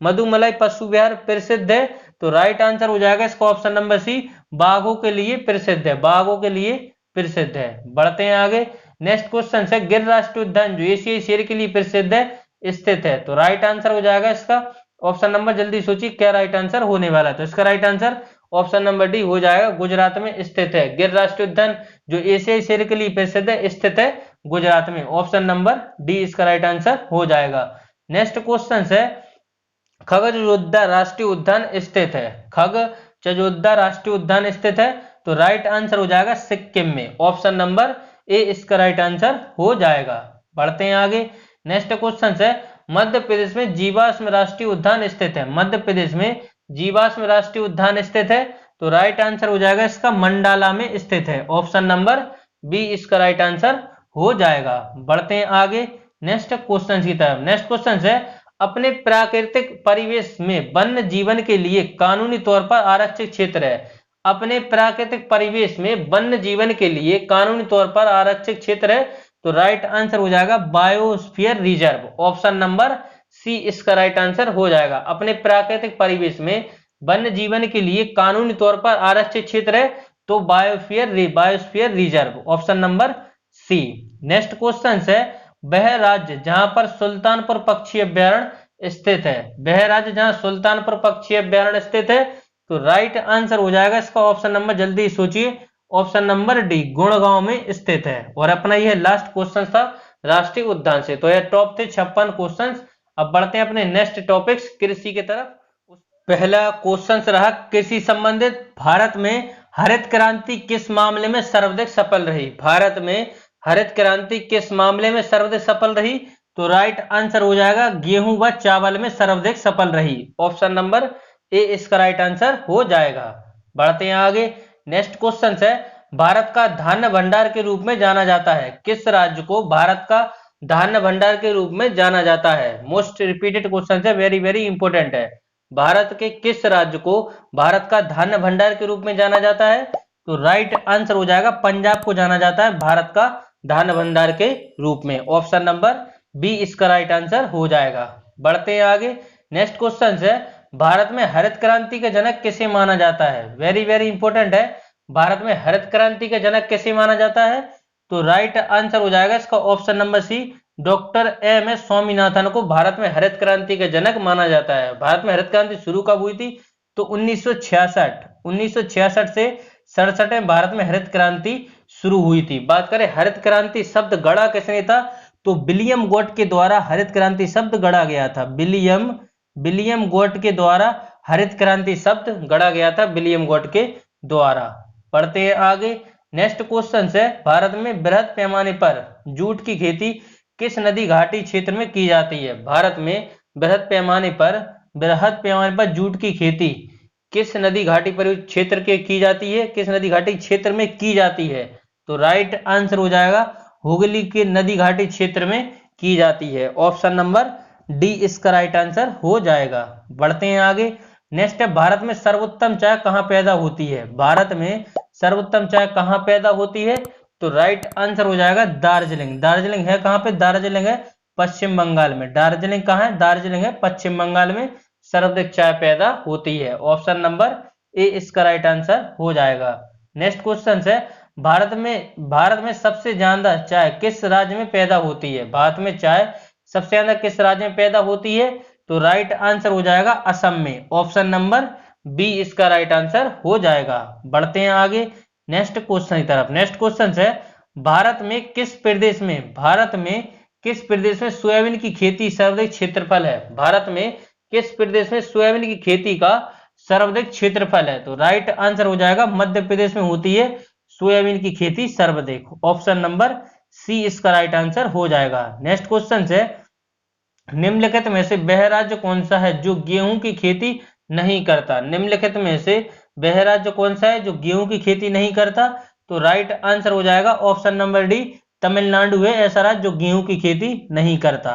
S1: मधुमलाई पशु विहार प्रसिद्ध है, तो राइट आंसर हो जाएगा इसका ऑप्शन नंबर सी, बाघों के लिए प्रसिद्ध है। बाघों के लिए प्रसिद्ध है। बढ़ते हैं आगे। नेक्स्ट क्वेश्चन है, गिर राष्ट्रीय उद्यान जो एशियाई शेर के लिए प्रसिद्ध है स्थित है, तो राइट आंसर हो जाएगा इसका ऑप्शन नंबर, जल्दी सोचिए क्या राइट आंसर होने वाला है, तो इसका right answer option number D हो जाएगा, गुजरात में स्थित है। गिर राष्ट्रीय उद्यान जो एशियाई शेर के लिए प्रसिद्ध है स्थित है गुजरात में। ऑप्शन नंबर डी इसका राइट आंसर हो जाएगा। नेक्स्ट क्वेश्चन है, खगजोद्दा राष्ट्रीय उद्यान स्थित है। खगजोद्दा राष्ट्रीय उद्यान स्थित है, तो राइट आंसर हो जाएगा सिक्किम में। ऑप्शन नंबर ए इसका राइट आंसर हो जाएगा। बढ़ते हैं आगे। नेक्स्ट क्वेश्चन है, मध्य प्रदेश में जीवाश्म राष्ट्रीय उद्यान स्थित है। मध्य प्रदेश में जीवाश्म राष्ट्रीय उद्यान स्थित है, तो राइट आंसर हो जाएगा इसका मंडाला में स्थित है। ऑप्शन नंबर बी इसका राइट आंसर हो जाएगा। बढ़ते हैं आगे नेक्स्ट क्वेश्चन की तरफ। नेक्स्ट क्वेश्चन है, अपने प्राकृतिक परिवेश में वन्य जीवन के लिए कानूनी तौर पर आरक्षित क्षेत्र है। अपने प्राकृतिक परिवेश में वन्य जीवन के लिए कानूनी तौर पर आरक्षित क्षेत्र है, तो राइट आंसर हो जाएगा biosphere reserve. Option number C इसका राइट आंसर हो जाएगा। अपने प्राकृतिक परिवेश में वन्य जीवन के लिए कानूनी तौर पर आरक्षित क्षेत्र है, तो biosphere reserve. Option number C. Next question है, वह राज्य जहां पर सुल्तानपुर पक्षी अभ्यारण्य स्थित है। वह राज्य जहां सुल्तानपुर पक्षी अभ्यारण्य स्थित है, तो राइट आंसर हो जाएगा इसका ऑप्शन नंबर, जल्दी सोचिए, ऑप्शन नंबर डी, गुड़गांव में स्थित है। और अपना यह लास्ट क्वेश्चन था राष्ट्रीय उद्यान से। तो यह टॉप थे 56 क्वेश्चन। अब बढ़ते हैं अपने नेक्स्ट टॉपिक्स कृषि की तरफ। पहला क्वेश्चन रहा कृषि संबंधित, भारत में हरित क्रांति किस मामले में सर्वाधिक सफल रही। भारत में हरित क्रांति किस मामले में सर्वाधिक सफल रही, तो राइट आंसर हो जाएगा गेहूं व चावल में सर्वाधिक सफल रही। ऑप्शन नंबर ए इसका राइट आंसर हो जाएगा। बढ़ते हैं आगे। नेक्स्ट क्वेश्चन है, भारत का धान्य भंडार के रूप में जाना जाता है। किस राज्य को भारत का धान्य भंडार के रूप में जाना जाता है। मोस्ट रिपीटेड क्वेश्चन है, वेरी वेरी इंपोर्टेंट है। भारत के किस राज्य को भारत का धान्य भंडार के रूप में जाना जाता है, तो राइट आंसर हो जाएगा पंजाब को जाना जाता है भारत का धान्य भंडार के रूप में। ऑप्शन नंबर बी इसका राइट आंसर हो जाएगा। बढ़ते हैं आगे। नेक्स्ट क्वेश्चन है, भारत में हरित क्रांति के जनक किसे माना जाता है। वेरी वेरी इंपोर्टेंट है, भारत में हरित क्रांति के जनक किसे माना जाता है, तो राइट आंसर हो जाएगा इसका option number C, doctor M S. Swaminathan को भारत में हरित क्रांति के जनक माना जाता है। भारत में हरित क्रांति शुरू कब हुई थी, तो 1966 से 67 में भारत में हरित क्रांति शुरू हुई थी। बात करें हरित क्रांति शब्द गढ़ा किसने था, तो विलियम गोट के द्वारा हरित क्रांति शब्द गढ़ा गया था। विलियम गोट के द्वारा हरित क्रांति शब्द गढ़ा गया था, विलियम गोट के द्वारा। पढ़ते हैं आगे। नेक्स्ट क्वेश्चन है, भारत में बृहद पैमाने पर जूट की खेती किस नदी घाटी क्षेत्र में की जाती है। भारत में बृहद पैमाने पर बृहद पैमाने पर जूट की खेती किस नदी घाटी परियोजना क्षेत्र के की जाती है, किस नदी घाटी क्षेत्र में की जाती है? तो राइट आंसर हो जाएगा हुगली के नदी घाटी क्षेत्र में की जाती है। ऑप्शन नंबर डी इसका राइट आंसर हो जाएगा। बढ़ते हैं आगे। नेक्स्ट है, भारत में सर्वोत्तम चाय कहां पैदा होती है? भारत में सर्वोत्तम चाय कहां पैदा होती है? तो राइट आंसर हो जाएगा दार्जिलिंग। दार्जिलिंग है कहां पे? दार्जिलिंग है पश्चिम बंगाल में। दार्जिलिंग कहां है? दार्जिलिंग है पश्चिम बंगाल में सर्वाधिक चाय पैदा होती है। ऑप्शन नंबर ए इसका राइट आंसर हो जाएगा। नेक्स्ट क्वेश्चन है, भारत में सबसे ज्यादा चाय किस राज्य में पैदा होती है? भारत में चाय सबसे ज्यादा किस राज्य में पैदा होती है? तो राइट आंसर हो जाएगा असम में। ऑप्शन नंबर बी इसका राइट आंसर हो जाएगा। बढ़ते हैं आगे नेक्स्ट क्वेश्चन की तरफ। नेक्स्ट क्वेश्चन है, भारत में किस प्रदेश में सोयाबीन की खेती सर्वाधिक क्षेत्रफल है? भारत में किस प्रदेश में सोयाबीन की खेती का सर्वाधिक क्षेत्रफल है? तो राइट आंसर हो जाएगा मध्य प्रदेश में होती है सोयाबीन की खेती सर्वाधिक। ऑप्शन नंबर सी इसका राइट आंसर हो जाएगा। नेक्स्ट क्वेश्चन है, निम्नलिखित में से वह राज्य कौन सा है जो गेहूं की खेती नहीं करता? निम्नलिखित में से वह राज्य कौन सा है जो गेहूं की खेती नहीं करता? तो राइट आंसर हो जाएगा ऑप्शन नंबर डी तमिलनाडु है ऐसा राज्य जो गेहूं की खेती नहीं करता।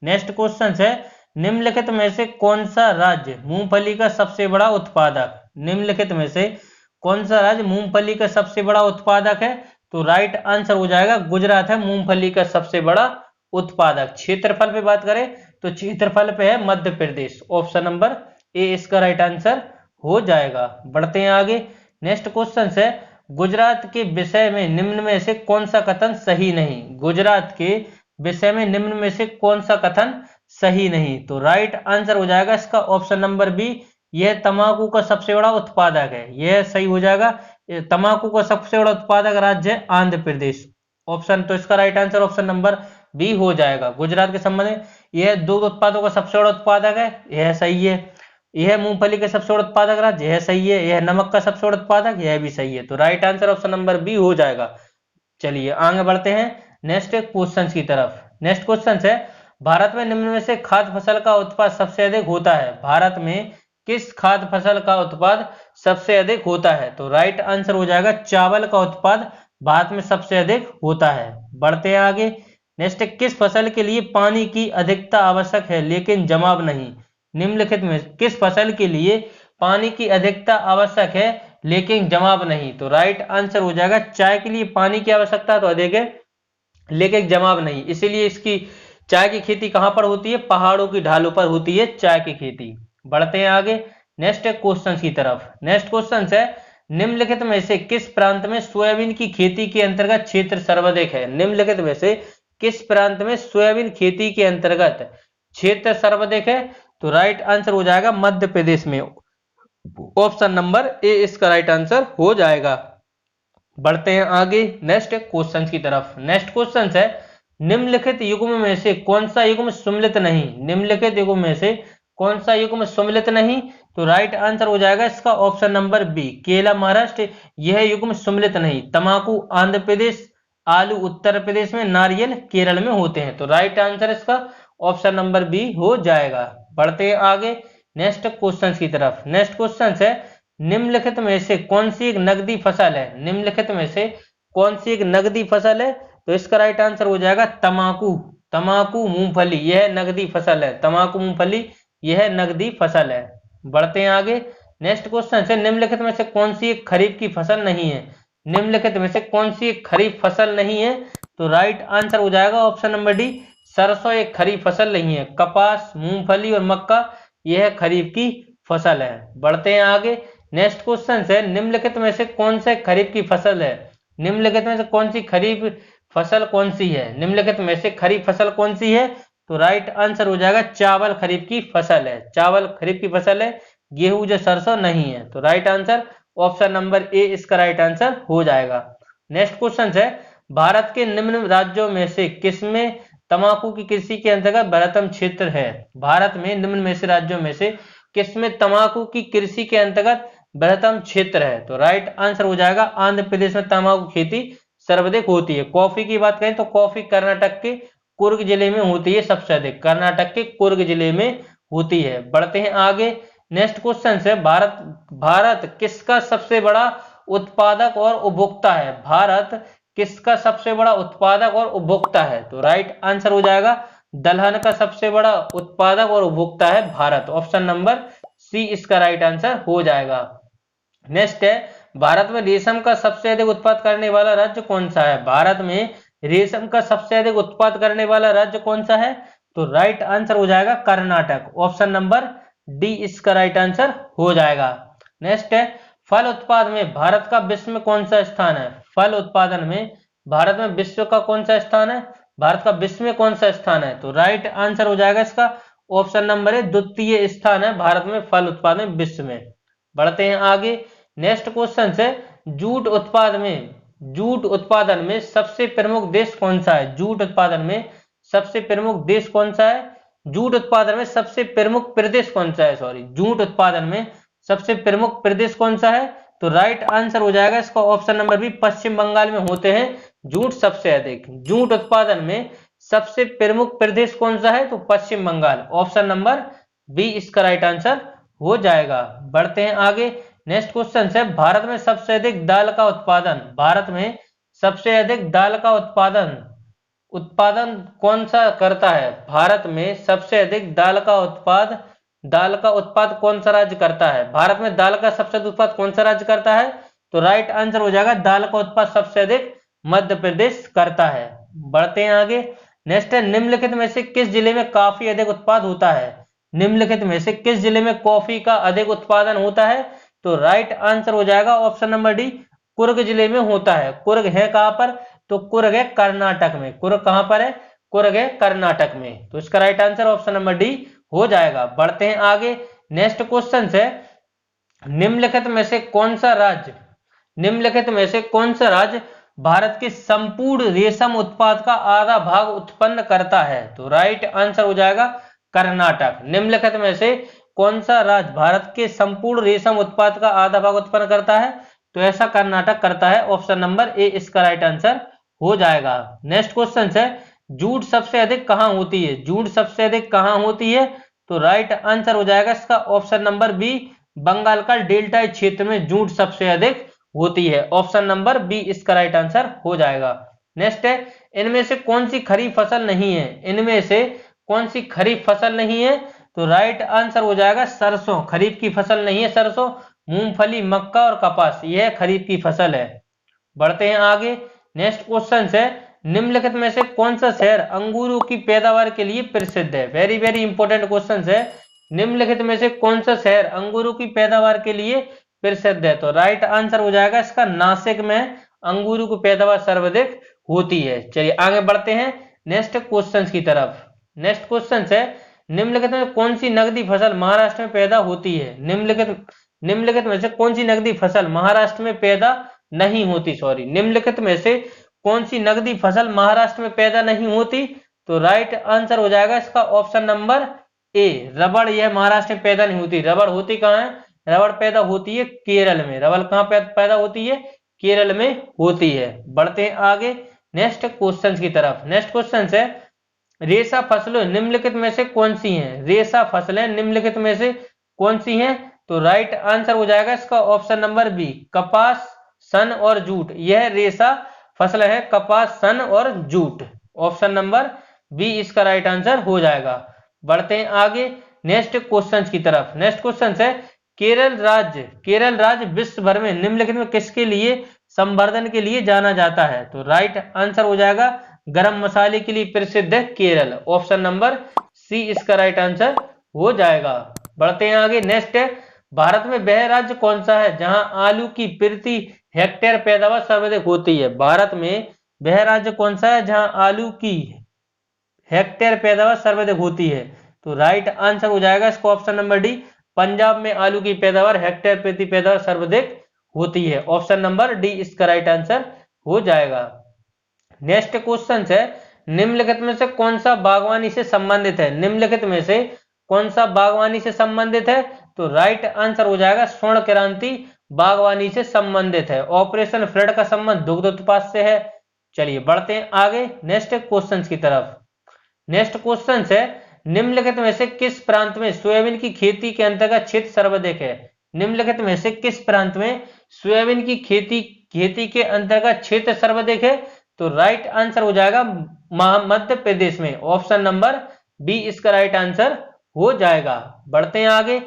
S1: नेक्स्ट क्वेश्चन है, निम्नलिखित में से कौन सा राज्य मूंगफली का सबसे बड़ा उत्पादक? निम्नलिखित में से कौन सा राज्य मूंगफली का सबसे बड़ा उत्पादक है? तो राइट आंसर हो जाएगा गुजरात है मूंगफली का सबसे बड़ा उत्पादक। क्षेत्रफल पे बात करें तो क्षेत्रफल पे है Madhya Pradesh. Option number A इसका राइट आंसर हो जाएगा। बढ़ते हैं आगे। नेक्स्ट क्वेश्चन है, गुजरात के विषय में निम्न में से कौन सा कथन सही नहीं? गुजरात के विषय में निम्न में से कौन सा कथन सही नहीं? तो राइट आंसर हो जाएगा इसका ऑप्शन नंबर बी, यह तंबाकू का सबसे बड़ा उत्पादक है। यह सही हो जाएगा। तंबाकू का सबसे बड़ा उत्पादक राज्य है आंध्र प्रदेश। ऑप्शन तो इसका right answer option number B हो जाएगा। गुजरात के संबंध में यह दूध उत्पादों का सबसे बड़ा उत्पादक है, यह सही है। यह मूंगफली का सबसे बड़ा उत्पादक राज्य, यह सही है। यह नमक का सबसे बड़ा उत्पादक, यह भी सही है। तो right answer option number B हो जाएगा। चलिए आगे बढ़ते हैं नेक्स्ट क्वेश्चन की तरफ। नेक्स्ट क्वेश्चन है, भारत में निम्न में से खाद्य फसल का उत्पाद सबसे अधिक होता है? भारत में किस खाद्य फसल का उत्पाद सबसे अधिक होता है? तो राइट आंसर हो जाएगा चावल का उत्पाद भारत में सबसे अधिक होता है। बढ़ते हैं आगे। नेक्स्ट, किस फसल के लिए पानी की अधिकता आवश्यक है लेकिन जमाव नहीं? निम्नलिखित में किस फसल के लिए पानी की अधिकता आवश्यक है लेकिन जमाव नहीं? तो राइट आंसर हो जाएगा चाय के लिए पानी की आवश्यकता तो अधिक है लेकिन जमाव नहीं, इसीलिए इसकी चाय की खेती कहां पर होती है? पहाड़ों की ढालों पर होती है चाय की खेती। बढ़ते हैं आगे नेक्स्ट क्वेश्चन की तरफ। नेक्स्ट क्वेश्चन है, निम्नलिखित में से किस प्रांत में सोयाबीन की खेती के अंतर्गत क्षेत्र सर्वाधिक है? निम्नलिखित में से किस प्रांत में सोयाबीन खेती के अंतर्गत क्षेत्र सर्वाधिक है? तो राइट आंसर हो जाएगा मध्य प्रदेश में। ऑप्शन नंबर ए इसका राइट आंसर हो जाएगा। बढ़ते हैं आगे नेक्स्ट क्वेश्चन की तरफ। नेक्स्ट क्वेश्चन है, निम्नलिखित युग्म में से कौन सा युग्म सम्मिलित नहीं? निम्नलिखित युग्म में से कौन सा युग्म सम्मिलित नहीं? तो राइट आंसर हो जाएगा इसका ऑप्शन नंबर बी, केला महाराष्ट्र, यह युग्म सम्मिलित नहीं। तंबाकू आंध्र प्रदेश, आलू उत्तर प्रदेश में, नारियल केरल में होते हैं। तो राइट आंसर इसका ऑप्शन नंबर बी हो जाएगा। बढ़ते हैं आगे नेक्स्ट क्वेश्चन की तरफ। नेक्स्ट क्वेश्चन है, निम्नलिखित में से कौन सी एक नकदी फसल है? निम्नलिखित में से कौन सी एक नकदी फसल है? तो इसका राइट आंसर हो जाएगा तंबाकू। तंबाकू मूंगफली यह नकदी फसल है। तंबाकू मूंगफली यह नकदी फसल है। बढ़ते हैं आगे नेक्स्ट क्वेश्चन है, निम्नलिखित में से कौन सी एक खरीफ की फसल नहीं है? निम्नलिखित में से कौन सी एक खरीफ फसल नहीं है? तो राइट आंसर हो जाएगा ऑप्शन नंबर डी, सरसों एक खरीफ फसल नहीं है। कपास, मूंगफली और मक्का यह खरीफ की फसल है। बढ़ते हैं आगे नेक्स्ट क्वेश्चन है, निम्नलिखित में से कौन से खरीफ की फसल है? निम्नलिखित में से कौन सी खरीफ फसल कौन सी है? निम्नलिखित में से खरीफ फसल कौन सी है? तो राइट आंसर हो जाएगा चावल खरीफ की फसल है। चावल खरीफ की फसल है, गेहूं जो सरसों नहीं है। तो right answer option number A इसका राइट आंसर हो जाएगा। नेक्स्ट क्वेश्चन है, भारत के निम्न राज्यों में से किसमें तंबाकू की कृषि के अंतर्गत बृहत्तम क्षेत्र है? भारत में निम्न में से राज्यों में से किसमें तंबाकू की कृषि के अंतर्गत बृहत्तम क्षेत्र है? तो राइट आंसर हो जाएगा आंध्र प्रदेश में तंबाकू खेती सर्वाधिक होती है। कॉफी की बात करें तो कॉफी कर्नाटक के कुर्ग जिले में होती है सबसे अधिक। कर्नाटक के कुर्ग जिले में होती है। बढ़ते हैं आगे। नेक्स्ट क्वेश्चन है, भारत भारत किसका सबसे बड़ा उत्पादक और उपभोक्ता है? भारत किसका सबसे बड़ा उत्पादक और उपभोक्ता है? तो राइट आंसर हो जाएगा दलहन का सबसे बड़ा उत्पादक और उपभोक्ता है भारत। ऑप्शन नंबर सी इसका राइट आंसर हो जाएगा। नेक्स्ट है, भारत में रेशम का सबसे अधिक उत्पाद करने वाला राज्य कौन सा है? भारत में रेशम का सबसे अधिक उत्पाद करने वाला राज्य कौन सा है? तो राइट आंसर हो जाएगा कर्नाटक। ऑप्शन नंबर डी इसका राइट आंसर हो जाएगा। नेक्स्ट है, फल उत्पाद में भारत का विश्व में कौन सा स्थान है? फल उत्पादन में भारत में विश्व का कौन सा स्थान है? भारत का विश्व में कौन सा स्थान है? तो राइट आंसर हो जाएगा इसका ऑप्शन नंबर है द्वितीय स्थान है भारत में फल उत्पादन में विश्व में। बढ़ते हैं आगे। नेक्स्ट क्वेश्चन है, जूट उत्पादन में सबसे प्रमुख देश कौन सा है? जूट उत्पादन में सबसे प्रमुख देश कौन सा है? जूट उत्पादन में सबसे प्रमुख प्रदेश कौन सा है? सॉरी, जूट उत्पादन में सबसे प्रमुख प्रदेश कौन सा है? तो राइट आंसर हो जाएगा इसका ऑप्शन नंबर बी, पश्चिम बंगाल में होते हैं जूट सबसे अधिक। जूट उत्पादन में सबसे प्रमुख प्रदेश कौन सा है? तो पश्चिम बंगाल। ऑप्शन नंबर बी इसका राइट आंसर हो जाएगा। बढ़ते हैं आगे। नेक्स्ट क्वेश्चन है, भारत में सबसे अधिक दाल का उत्पादन, भारत में सबसे अधिक दाल का उत्पादन कौन सा करता है? भारत में सबसे अधिक दाल का उत्पाद कौन सा राज्य करता है? भारत में दाल का सबसे अधिक उत्पाद कौन सा राज्य करता है? तो राइट आंसर हो जाएगा दाल का उत्पाद सबसे अधिक मध्य प्रदेश करता है। बढ़ते हैं आगे। नेक्स्ट है, निम्नलिखित में से किस जिले में काफी अधिक उत्पाद होता है? निम्नलिखित में से किस जिले में कॉफी का अधिक उत्पादन होता है? तो राइट आंसर हो जाएगा ऑप्शन नंबर डी, कुर्ग जिले में होता है। कुर्ग है कहां पर? तो कुर्ग है कर्नाटक में। कुर्ग कहां पर है? कुर्ग है कर्नाटक में। तो इसका right answer option number D हो जाएगा। बढ़ते हैं आगे। नेक्स्ट क्वेश्चन है, निम्नलिखित में से कौन सा राज्य भारत के संपूर्ण रेशम उत्पाद का आधा भाग उत्पन्न करता है? तो राइट आंसर हो जाएगा कर्नाटक। निम्नलिखित में से कौन सा राज्य भारत के संपूर्ण रेशम उत्पाद का आधा भाग उत्पन्न करता है? तो ऐसा कर्नाटक करता है। ऑप्शन नंबर ए इसका राइट आंसर हो जाएगा। नेक्स्ट क्वेश्चन है, जूट सबसे अधिक कहां होती है? जूट सबसे अधिक कहां होती है? तो राइट आंसर हो जाएगा इसका ऑप्शन नंबर बी, बंगाल का डेल्टा क्षेत्र में जूट सबसे अधिक होती है। ऑप्शन नंबर बी इसका राइट आंसर हो जाएगा। नेक्स्ट है, इनमें से कौन सी खरीफ फसल नहीं है? इनमें से कौन सी खरीफ फसल नहीं है? तो राइट आंसर हो जाएगा सरसों। खरीफ की फसल नहीं है सरसों। मूंगफली, मक्का और कपास यह खरीफ की फसल है। बढ़ते हैं आगे। नेक्स्ट क्वेश्चन है, निम्नलिखित में से कौन सा शहर अंगूरों की पैदावार के लिए प्रसिद्ध है? वेरी वेरी इंपॉर्टेंट क्वेश्चन है। निम्नलिखित में से कौन सा शहर अंगूरों की पैदावार के लिए प्रसिद्ध है? तो राइट आंसर हो जाएगा इसका नासिक में अंगूरों की पैदावार सर्वाधिक होती है। चलिए आगे बढ़ते हैं नेक्स्ट क्वेश्चन की तरफ। नेक्स्ट क्वेश्चन है, निम्नलिखित में कौन सी नकदी फसल महाराष्ट्र में पैदा होती है? निम्नलिखित में से कौन सी नकदी फसल महाराष्ट्र में पैदा नहीं होती? सॉरी, निम्नलिखित में से कौन सी नकदी फसल महाराष्ट्र में पैदा नहीं होती? तो राइट आंसर हो जाएगा इसका ऑप्शन नंबर ए, रबड़। यह महाराष्ट्र में पैदा नहीं होती। रबड़ होती कहां है? रबड़ पैदा होती है केरल में। रबड़ कहां पैदा होती है? केरल में होती है। बढ़ते हैं आगे नेक्स्ट क्वेश्चन की तरफ। नेक्स्ट क्वेश्चन है, रेशा फसलें निम्नलिखित में से कौन सी हैं? रेशा फसलें निम्नलिखित में से कौन सी हैं? तो राइट आंसर हो जाएगा इसका ऑप्शन नंबर बी, कपास, सन और जूट। यह रेशा फसल है, कपास, सन और जूट। ऑप्शन नंबर बी इसका राइट आंसर हो जाएगा। बढ़ते हैं आगे नेक्स्ट क्वेश्चन की तरफ। नेक्स्ट क्वेश्चन है, केरल राज्य विश्व भर में निम्नलिखित में किसके लिए संवर्धन के लिए जाना जाता है? तो राइट आंसर हो जाएगा गरम मसाले के लिए प्रसिद्ध है केरल। ऑप्शन नंबर सी इसका राइट आंसर हो जाएगा। बढ़ते हैं आगे। नेक्स्ट है, भारत में वह राज्य कौन सा है जहां आलू की प्रति हेक्टेयर पैदावार सर्वाधिक होती है? भारत में वह राज्य कौन सा है जहां आलू की हेक्टेयर पैदावार सर्वाधिक होती है? तो राइट आंसर हो जाएगा इसको ऑप्शन नंबर डी, पंजाब में आलू की पैदावार हेक्टेयर प्रति पैदावार सर्वाधिक होती है। ऑप्शन नंबर डी इसका राइट आंसर हो जाएगा। नेक्स्ट क्वेश्चन है, निम्नलिखित में से कौन सा बागवानी से संबंधित है? निम्नलिखित में से कौन सा बागवानी से संबंधित है? तो राइट आंसर हो जाएगा स्वर्ण क्रांति बागवानी से संबंधित है। ऑपरेशन फ्लड का संबंध दुग्ध उत्पाद से है। चलिए बढ़ते हैं आगे नेक्स्ट क्वेश्चन की तरफ। नेक्स्ट क्वेश्चन है, निम्नलिखित में से किस प्रांत में सोयाबीन की खेती के अंतर्गत क्षेत्र सर्वाधिक है? निम्नलिखित में से किस प्रांत में सोयाबीन की खेती के अंतर्गत क्षेत्र सर्वाधिक है? तो राइट आंसर हो जाएगा मध्य प्रदेश में। ऑप्शन नंबर बी इसका राइट आंसर हो जाएगा। बढ़ते हैं आगे।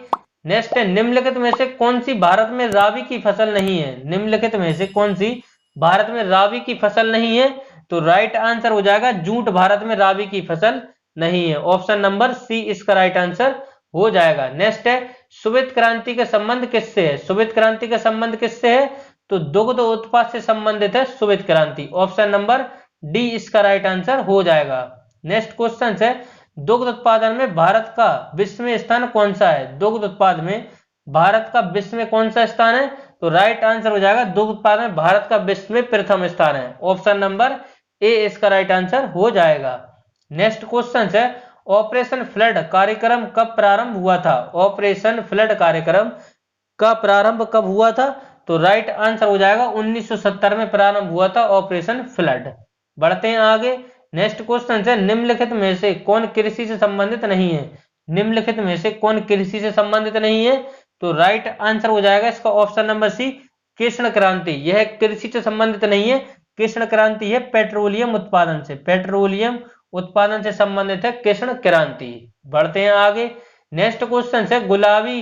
S1: नेक्स्ट है, निम्नलिखित में से कौन सी भारत में राबी की फसल नहीं है? निम्नलिखित में से कौन सी भारत में राबी की फसल नहीं है? तो राइट आंसर हो जाएगा जूट भारत में राबी की फसल नहीं है। ऑप्शन नंबर सी इसका राइट आंसर हो जाएगा। नेक्स्ट है, श्वेत क्रांति का संबंध किससे है? श्वेत क्रांति का संबंध किससे है? तो दुग्ध उत्पाद से संबंधित है श्वेत क्रांति। ऑप्शन नंबर डी इसका राइट आंसर हो जाएगा। नेक्स्ट क्वेश्चन है, दुग्ध उत्पादन में भारत का विश्व में स्थान कौन सा है? दुग्ध उत्पाद में भारत का विश्व में कौन सा स्थान है? तो राइट आंसर हो जाएगा दुग्ध उत्पादन में भारत का विश्व में प्रथम स्थान है। ऑप्शन नंबर ए इसका राइट आंसर हो जाएगा। नेक्स्ट क्वेश्चन है, ऑपरेशन फ्लड कार्यक्रम कब प्रारंभ हुआ था? ऑपरेशन फ्लड कार्यक्रम का प्रारंभ कब हुआ था? तो राइट आंसर हो जाएगा 1970 में प्रारंभ हुआ था ऑपरेशन फ्लड। बढ़ते हैं आगे। नेक्स्ट क्वेश्चन है, निम्नलिखित में से कौन कृषि से संबंधित नहीं है? निम्नलिखित में से कौन कृषि से संबंधित नहीं है? तो राइट आंसर हो जाएगा इसका ऑप्शन नंबर सी कृष्ण क्रांति। यह कृषि से संबंधित नहीं है। कृष्ण क्रांति है पेट्रोलियम उत्पादन से, पेट्रोलियम उत्पादन से संबंधित है कृष्ण क्रांति। बढ़ते हैं आगे। नेक्स्ट क्वेश्चन है, गुलाबी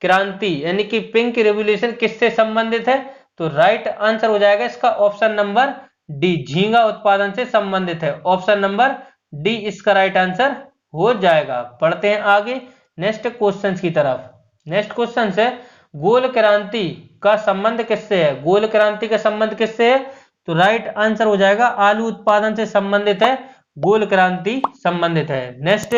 S1: क्रांति यानी कि पिंक रेवोल्यूशन किससे संबंधित है? तो राइट आंसर हो जाएगा इसका ऑप्शन नंबर डी झींगा उत्पादन से संबंधित है। ऑप्शन नंबर डी इसका राइट आंसर हो जाएगा। पढ़ते हैं आगे नेक्स्ट क्वेश्चन की तरफ। नेक्स्ट क्वेश्चन है, गोल क्रांति का संबंध किससे है? गोल क्रांति का संबंध किससे है? तो राइट आंसर हो जाएगा आलू उत्पादन से संबंधित है, गोल क्रांति संबंधित है। नेक्स्ट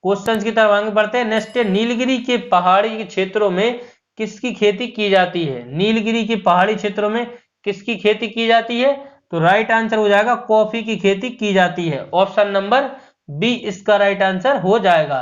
S1: क्वेश्चन की तरफ आगे बढ़ते हैं। नेक्स्ट, नीलगिरी के पहाड़ी के क्षेत्रों में किसकी खेती की जाती है? नीलगिरी के पहाड़ी क्षेत्रों में किसकी खेती की जाती है? तो राइट आंसर हो जाएगा कॉफी की खेती की जाती है। ऑप्शन नंबर बी इसका राइट आंसर हो जाएगा।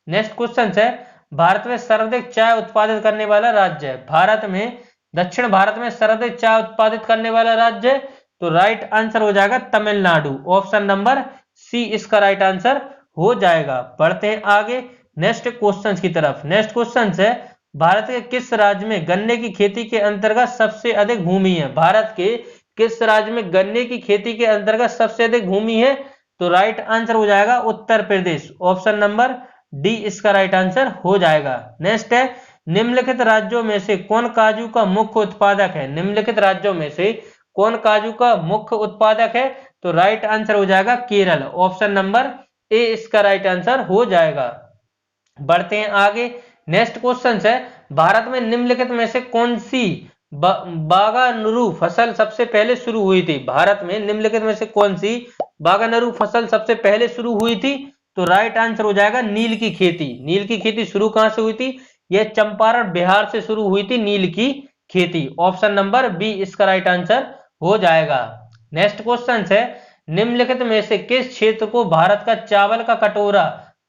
S1: नेक्स्ट क्वेश्चन है, भारत में सर्वाधिक चाय उत्पादित करने वाला राज्य है? भारत में दक्षिण भारत में सर्वाधिक चाय उत्पादित करने वाला राज्य है? तो राइट आंसर हो जाएगा तमिलनाडु। ऑप्शन नंबर सी इसका राइट आंसर हो जाएगा। बढ़ते हैं आगे नेक्स्ट क्वेश्चन की तरफ। नेक्स्ट क्वेश्चन है, भारत के किस राज्य में गन्ने की खेती के अंतर्गत सबसे अधिक भूमि है? भारत के किस राज्य में गन्ने की खेती के अंतर्गत सबसे अधिक भूमि है? तो राइट आंसर हो जाएगा Uttar Pradesh. Option number D इसका राइट आंसर हो जाएगा। नेक्स्ट है, निम्नलिखित राज्यों में से कौन काजू का मुख्य उत्पादक है? निम्नलिखित राज्यों में से कौन काजू का मुख्य उत्पादक है? तो राइट आंसर हो जाएगा केरल। ऑप्शन नंबर ए इसका राइट आंसर हो जाएगा। बढ़ते हैं आगे। नेक्स्ट क्वेश्चन है, भारत में निम्नलिखित में से कौन सी बागानरू फसल सबसे पहले शुरू हुई थी? भारत में निम्नलिखित में से कौन सी बागानरू फसल सबसे पहले शुरू हुई थी? तो राइट आंसर हो जाएगा नील की खेती। नील की खेती शुरू कहां से हुई थी? यह चंपारण बिहार से शुरू हुई थी नील की खेती। ऑप्शन नंबर बी इसका राइट आंसर हो जाएगा। नेक्स्ट क्वेश्चन है, निम्नलिखित में से किस क्षेत्र को भारत का चावल का कटोरा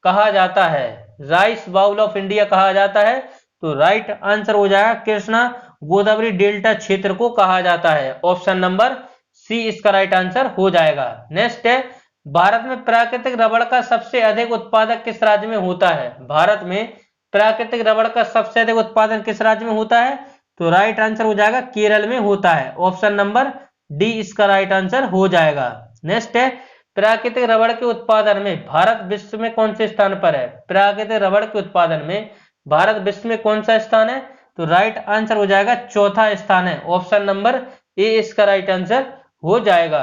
S1: कहा जाता है? राइस बाउल ऑफ इंडिया कहा जाता है? तो राइट आंसर हो जाएगा कृष्णा गोदावरी डेल्टा क्षेत्र को कहा जाता है। ऑप्शन नंबर सी इसका राइट आंसर हो जाएगा। नेक्स्ट है, भारत में प्राकृतिक रबड़ का सबसे अधिक उत्पादक किस राज्य में होता है? भारत में प्राकृतिक रबड़ का सबसे अधिक उत्पादन किस राज्य में होता है? तो राइट आंसर हो जाएगा केरल में होता है। ऑप्शन नंबर डी इसका राइट आंसर हो जाएगा। नेक्स्ट है, प्राकृतिक रबड़ के उत्पादन में भारत विश्व में कौन से स्थान पर है? प्राकृतिक रबड़ के उत्पादन में भारत विश्व में कौन सा स्थान है? तो राइट आंसर हो जाएगा चौथा स्थान है। ऑप्शन नंबर ए इसका राइट आंसर हो जाएगा।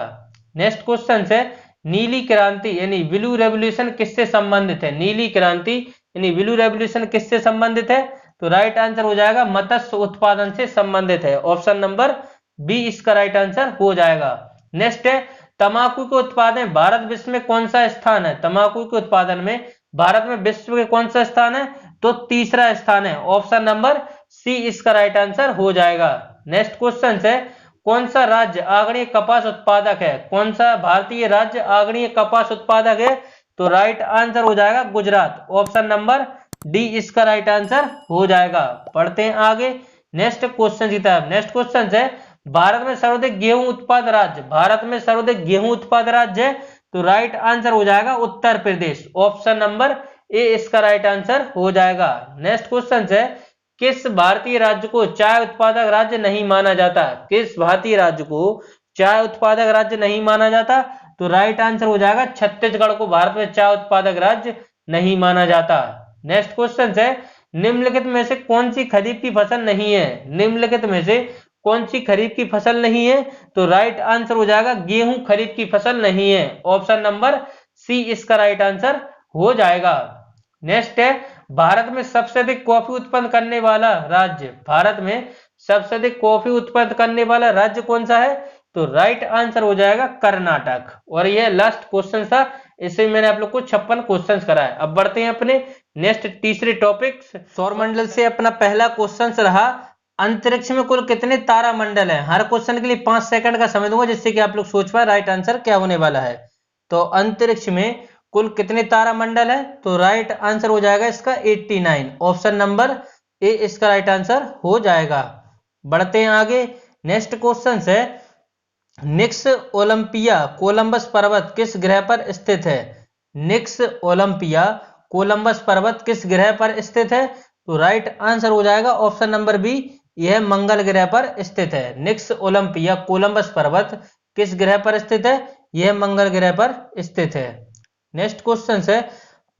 S1: नेक्स्ट क्वेश्चन है, नीली क्रांति यानी ब्लू रेवोल्यूशन किससे संबंधित है? नीली क्रांति यानी ब्लू रेवोल्यूशन किससे संबंधित है? तो राइट आंसर हो जाएगा मत्स्य उत्पादन से संबंधित है। ऑप्शन नंबर बी इसका राइट आंसर हो जाएगा। नेक्स्ट है, तंबाकू के उत्पादन में भारत विश्व में कौन सा स्थान है? तंबाकू के उत्पादन में भारत में विश्व में कौन सा स्थान है? तो तीसरा स्थान है। ऑप्शन नंबर सी इसका राइट आंसर हो जाएगा। नेक्स्ट क्वेश्चन है, कौन सा राज्य अग्रणी कपास उत्पादक है? कौन सा भारतीय राज्य अग्रणी कपास उत्पादक है? तो राइट आंसर हो जाएगा गुजरात। ऑप्शन नंबर डी इसका राइट आंसर हो जाएगा। पढ़ते हैं आगे नेक्स्ट क्वेश्चन की तरफ। नेक्स्ट क्वेश्चन है, भारत में सर्वाधिक गेहूं उत्पाद राज्य? भारत में सर्वाधिक गेहूं उत्पाद राज्य है? तो राइट आंसर हो जाएगा Uttar Pradesh. Option number A इसका राइट आंसर हो जाएगा। नेक्स्ट क्वेश्चन है, किस भारतीय राज्य को चाय उत्पादक राज्य नहीं माना जाता? किस भारतीय राज्य को चाय उत्पादक राज्य नहीं माना जाता? तो राइट आंसर हो जाएगा छत्तीसगढ़ को भारत में चाय उत्पादक राज्य नहीं माना जाता। नेक्स्ट क्वेश्चन है, निम्नलिखित में से कौन सी खरीफ की फसल नहीं है? निम्नलिखित में से कौन सी खरीफ की फसल नहीं है? तो राइट आंसर हो जाएगा गेहूं खरीफ की फसल नहीं है। ऑप्शन नंबर सी इसका राइट आंसर हो जाएगा। नेक्स्ट है, भारत में सबसे अधिक कॉफी उत्पन्न करने वाला राज्य, भारत में सबसे अधिक कॉफी उत्पन्न करने वाला राज्य कौन सा है? तो राइट आंसर हो जाएगा कर्नाटक। और यह लास्ट क्वेश्चन था, इससे मैंने आप लोग को 56 क्वेश्चन कराए। अब बढ़ते हैं अपने नेक्स्ट तीसरे टॉपिक सौरमंडल से। अपना पहला क्वेश्चन रहा, अंतरिक्ष में कुल कितने तारा मंडल है? हर क्वेश्चन के लिए 5 सेकंड का समय दूंगा, जिससे कि आप लोग सोच पाए राइट आंसर क्या होने वाला है। तो अंतरिक्ष में कुल कितने तारा मंडल है? तो राइट आंसर हो जाएगा इसका 89। ऑप्शन नंबर ए इसका राइट आंसर हो जाएगा। बढ़ते हैं आगे। नेक्स्ट क्वेश्चन है, निक्स ओलंपिया कोलंबस पर्वत किस ग्रह पर स्थित है? निक्स ओलंपिया कोलंबस पर्वत किस ग्रह पर स्थित है? तो राइट आंसर हो जाएगा ऑप्शन नंबर बी, यह मंगल ग्रह पर स्थित है। निक्स ओलंपिया कोलंबस पर्वत किस ग्रह पर स्थित है? यह मंगल ग्रह पर स्थित है। नेक्स्ट क्वेश्चन है,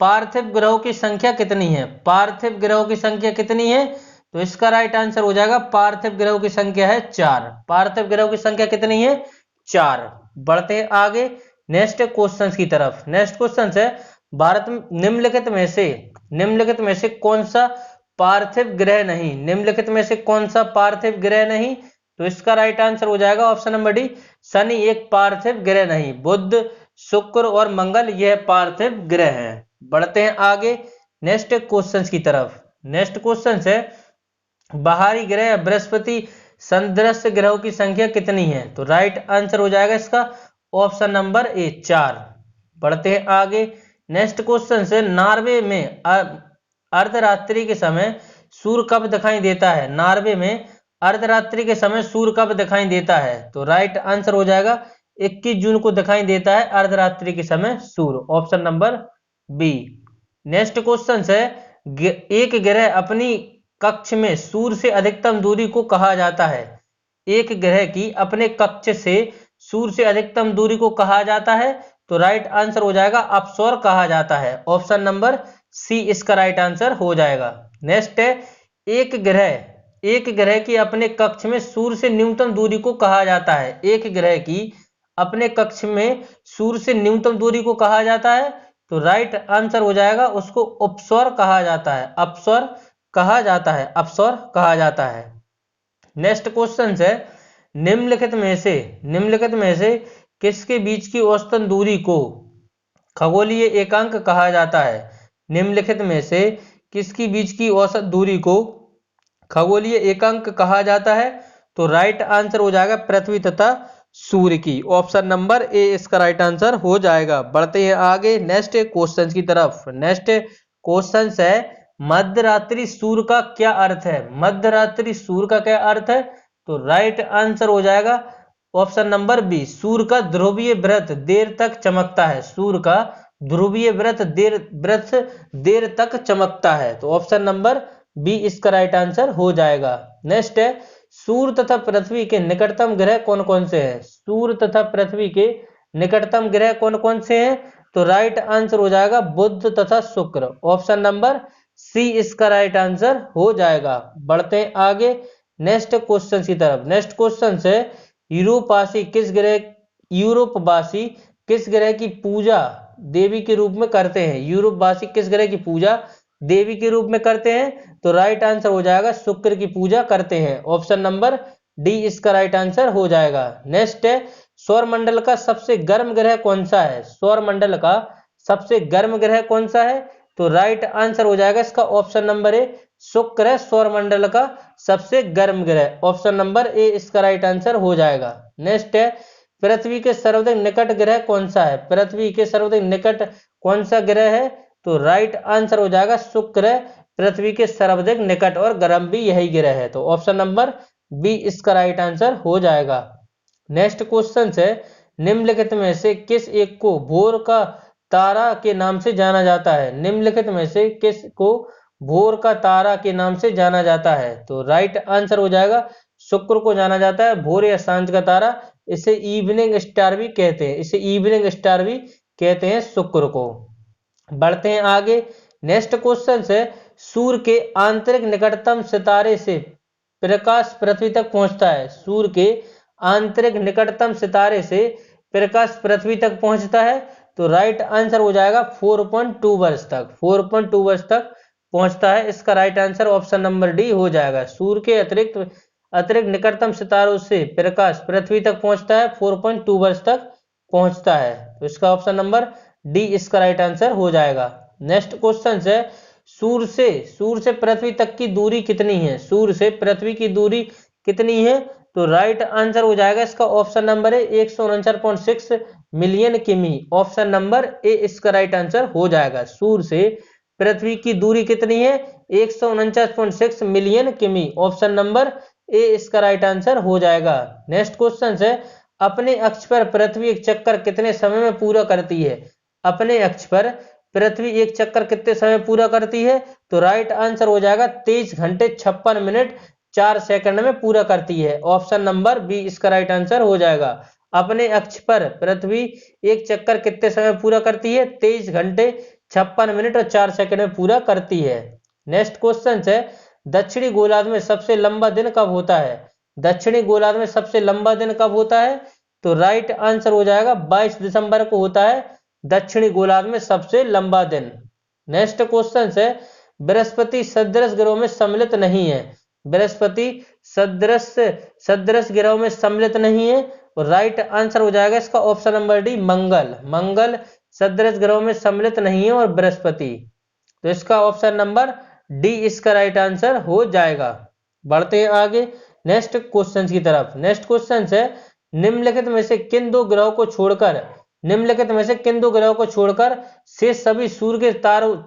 S1: पार्थिव ग्रहों की संख्या कितनी है? पार्थिव ग्रहों की संख्या कितनी है? तो इसका राइट आंसर हो जाएगा पार्थिव ग्रहों की संख्या है 4। पार्थिव ग्रहों की संख्या कितनी है? 4। बढ़ते हैं आगे नेक्स्ट क्वेश्चन की तरफ। नेक्स्ट क्वेश्चन है, भारत में निम्नलिखित में से कौन सा पार्थिव ग्रह नहीं? निम्नलिखित में से कौन सा पार्थिव ग्रह नहीं? तो इसका राइट आंसर हो जाएगा ऑप्शन नंबर डी, शनि एक पार्थिव ग्रह नहीं। बुध, शुक्र और मंगल यह पार्थिव ग्रह हैं। बढ़ते हैं आगे नेक्स्ट क्वेश्चन की तरफ। नेक्स्ट क्वेश्चन है, बाहरी ग्रह बृहस्पति सदृश ग्रहों की संख्या कितनी है? तो राइट आंसर हो जाएगा इसका ऑप्शन नंबर ए 4। बढ़ते हैं आगे नेक्स्ट क्वेश्चन है, नॉर्वे में अर्धरात्रि के समय सूर्य कब दिखाई देता है? नॉर्वे में अर्धरात्रि के समय सूर्य कब दिखाई देता है? तो राइट आंसर हो जाएगा 21 जून को दिखाई देता है अर्धरात्रि के समय सूर्य। Option number B. Next question है, एक ग्रह अपनी कक्ष में सूर्य से अधिकतम दूरी को कहा जाता है? एक ग्रह की अपने कक्ष से सूर्य से अधिकतम दूरी को कहा जाता है? तो राइट आंसर हो जाएगा अपसौर कहा जाता है। ऑप्शन नंबर सी इसका राइट आंसर हो जाएगा। नेक्स्ट है, एक ग्रह की अपने कक्ष में सूर्य से न्यूनतम दूरी को कहा जाता है? एक ग्रह की अपने कक्ष में सूर्य से न्यूनतम दूरी को कहा जाता है? तो राइट आंसर हो जाएगा उसको अपसौर कहा जाता है। अपसौर कहा जाता है, अपसौर कहा जाता है। नेक्स्ट क्वेश्चन है, निम्नलिखित में से किसके बीच की औसतन दूरी को खगोलीय एकांक कहा जाता है? निम्नलिखित में से किसकी बीच की औसत दूरी को खगोलीय एकांक कहा जाता है? तो राइट आंसर हो जाएगा पृथ्वी तथा सूर्य की। ऑप्शन नंबर ए इसका राइट आंसर हो जाएगा। बढ़ते हैं आगे नेक्स्ट क्वेश्चन की तरफ। नेक्स्ट क्वेश्चन है, मध्यरात्रि सूर्य का क्या अर्थ है? मध्यरात्रि सूर्य का क्या अर्थ है? तो राइट आंसर हो जाएगा ऑप्शन नंबर बी, सूर्य का ध्रुवीय व्रत देर तक चमकता है। सूर्य का ध्रुवीय व्रत देर तक चमकता है। तो ऑप्शन नंबर बी इसका राइट आंसर हो जाएगा। नेक्स्ट है, सूर्य तथा पृथ्वी के निकटतम ग्रह कौन कौन से हैं? सूर्य तथा पृथ्वी के निकटतम ग्रह कौन कौन से हैं? तो राइट आंसर हो जाएगा बुध तथा शुक्र। ऑप्शन नंबर सी इसका राइट आंसर हो जाएगा। बढ़ते हैं आगे नेक्स्ट क्वेश्चन की तरफ। नेक्स्ट क्वेश्चन है, यूरोपवासी किस ग्रह की पूजा देवी के रूप में करते हैं? यूरोपवासी किस ग्रह की पूजा देवी के रूप में करते हैं? तो राइट आंसर हो जाएगा शुक्र की पूजा करते हैं। ऑप्शन नंबर डी इसका राइट आंसर हो जाएगा। नेक्स्ट है, सौरमंडल का सबसे गर्म ग्रह कौन सा है? सौरमंडल का सबसे गर्म ग्रह कौन सा है? तो राइट आंसर हो जाएगा इसका ऑप्शन नंबर ए, शुक्र है सौरमंडल का सबसे गर्म ग्रह। ऑप्शन नंबर ए इसका राइट आंसर हो जाएगा। नेक्स्ट है, पृथ्वी के सर्वाधिक निकट ग्रह कौन सा है? पृथ्वी के सर्वाधिक निकट कौन सा ग्रह है? तो राइट आंसर हो जाएगा शुक्र है पृथ्वी के सर्वाधिक निकट, और गर्म भी यही ग्रह है। तो ऑप्शन नंबर बी इसका राइट आंसर हो जाएगा। नेक्स्ट क्वेश्चन है, निम्नलिखित में से किस एक को भोर का तारा के नाम से जाना जाता है? निम्नलिखित में से किसको भोर का तारा के नाम से जाना जाता है? तो राइट आंसर हो जाएगा शुक्र को जाना जाता है भोर या सांझ का तारा। इसे इवनिंग स्टार भी कहते हैं, इसे इवनिंग स्टार भी कहते हैं शुक्र को। बढ़ते हैं आगे। नेक्स्ट क्वेश्चन है, सूर्य के आंतरिक निकटतम सितारे से प्रकाश पृथ्वी तक पहुंचता है? सूर्य के आंतरिक निकटतम सितारे से प्रकाश पृथ्वी तक पहुंचता है? तो राइट आंसर हो जाएगा 4.2 वर्ष तक, 4.2 वर्ष तक पहुंचता है। इसका right answer option number D हो जाएगा। सूर्य के अतिरिक्त निकटतम सितारों से प्रकाश पृथ्वी तक पहुंचता है, 4.2 वर्ष तक पहुंचता है। तो इसका ऑप्शन नंबर डी इसका राइट आंसर हो जाएगा। नेक्स्ट क्वेश्चन है, सूर्य से पृथ्वी तक की दूरी कितनी है? सूर्य से पृथ्वी की दूरी कितनी है? तो राइट आंसर हो जाएगा इसका ऑप्शन नंबर है 149.6 मिलियन किमी। ऑप्शन नंबर ए इसका राइट आंसर हो जाएगा। सूर्य से पृथ्वी की दूरी कितनी है? 149.6 मिलियन किमी। ऑप्शन नंबर ए इसका राइट आंसर हो जाएगा। नेक्स्ट क्वेश्चन है, अपने अक्ष पर पृथ्वी एक चक्कर कितने समय में पूरा करती है? अपने अक्ष पर पृथ्वी एक चक्कर कितने समय पूरा करती है? तो राइट आंसर हो जाएगा 23 घंटे 56 मिनट 4 सेकंड में पूरा करती है। ऑप्शन नंबर बी इसका राइट आंसर हो जाएगा। अपने अक्ष पर पृथ्वी एक चक्कर कितने समय पूरा करती है? 23 घंटे 56 मिनट और 4 सेकंड में पूरा करती है। नेक्स्ट क्वेश्चन है, दक्षिणी गोलार्ध में सबसे लंबा दिन कब होता है? दक्षिणी गोलार्ध में सबसे लंबा दिन कब होता है? तो राइट आंसर हो जाएगा 22 दिसंबर को होता है दक्षिणी गोलार्ध में सबसे लंबा दिन। नेक्स्ट क्वेश्चन है, बृहस्पति सदृश ग्रहों में सम्मिलित नहीं है? बृहस्पति सदृश ग्रहों में सम्मिलित नहीं है। और राइट आंसर हो जाएगा इसका ऑप्शन नंबर डी मंगल सदृश ग्रहों में सम्मिलित नहीं है और बृहस्पति। तो इसका ऑप्शन नंबर डी इसका राइट आंसर हो जाएगा। बढ़ते हैं आगे नेक्स्ट क्वेश्चन की तरफ। नेक्स्ट क्वेश्चन है, निम्नलिखित में से किन दो ग्रहों को छोड़कर शेष सभी सूर्य के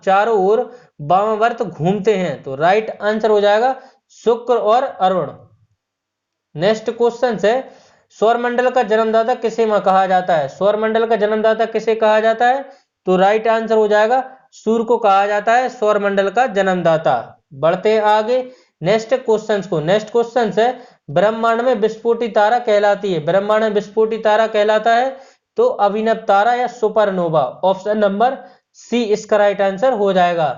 S1: चारों ओर वामावर्त घूमते हैं? तो राइट आंसर हो जाएगा शुक्र और अरुण। नेक्स्ट क्वेश्चन है, सौरमंडल का जन्मदाता किसे कहा जाता है? सौरमंडल का जन्मदाता किसे कहा जाता है? तो राइट आंसर हो जाएगा सूर्य को कहा जाता है सौरमंडल का जन्मदाता। बढ़ते हैं आगे नेक्स्ट क्वेश्चन है, ब्रह्मांड में विस्फोटी तारा कहलाती है? ब्रह्मांड में विस्फोटी तारा कहलाता है तो अभिनव तारा या सुपरनोवा। ऑप्शन नंबर सी इसका राइट आंसर हो जाएगा।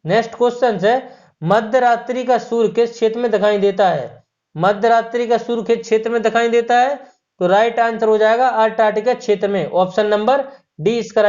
S1: नेक्स्ट क्वेश्चन है, मध्यरात्रि का सूर्य किस क्षेत्र में दिखाई देता है? मध्यरात्रि का सूर्य किस क्षेत्र में दिखाई देता है? तो राइट आंसर हो जाएगा अंटार्कटिका क्षेत्र में। ऑप्शन नंबर डी इसका राइट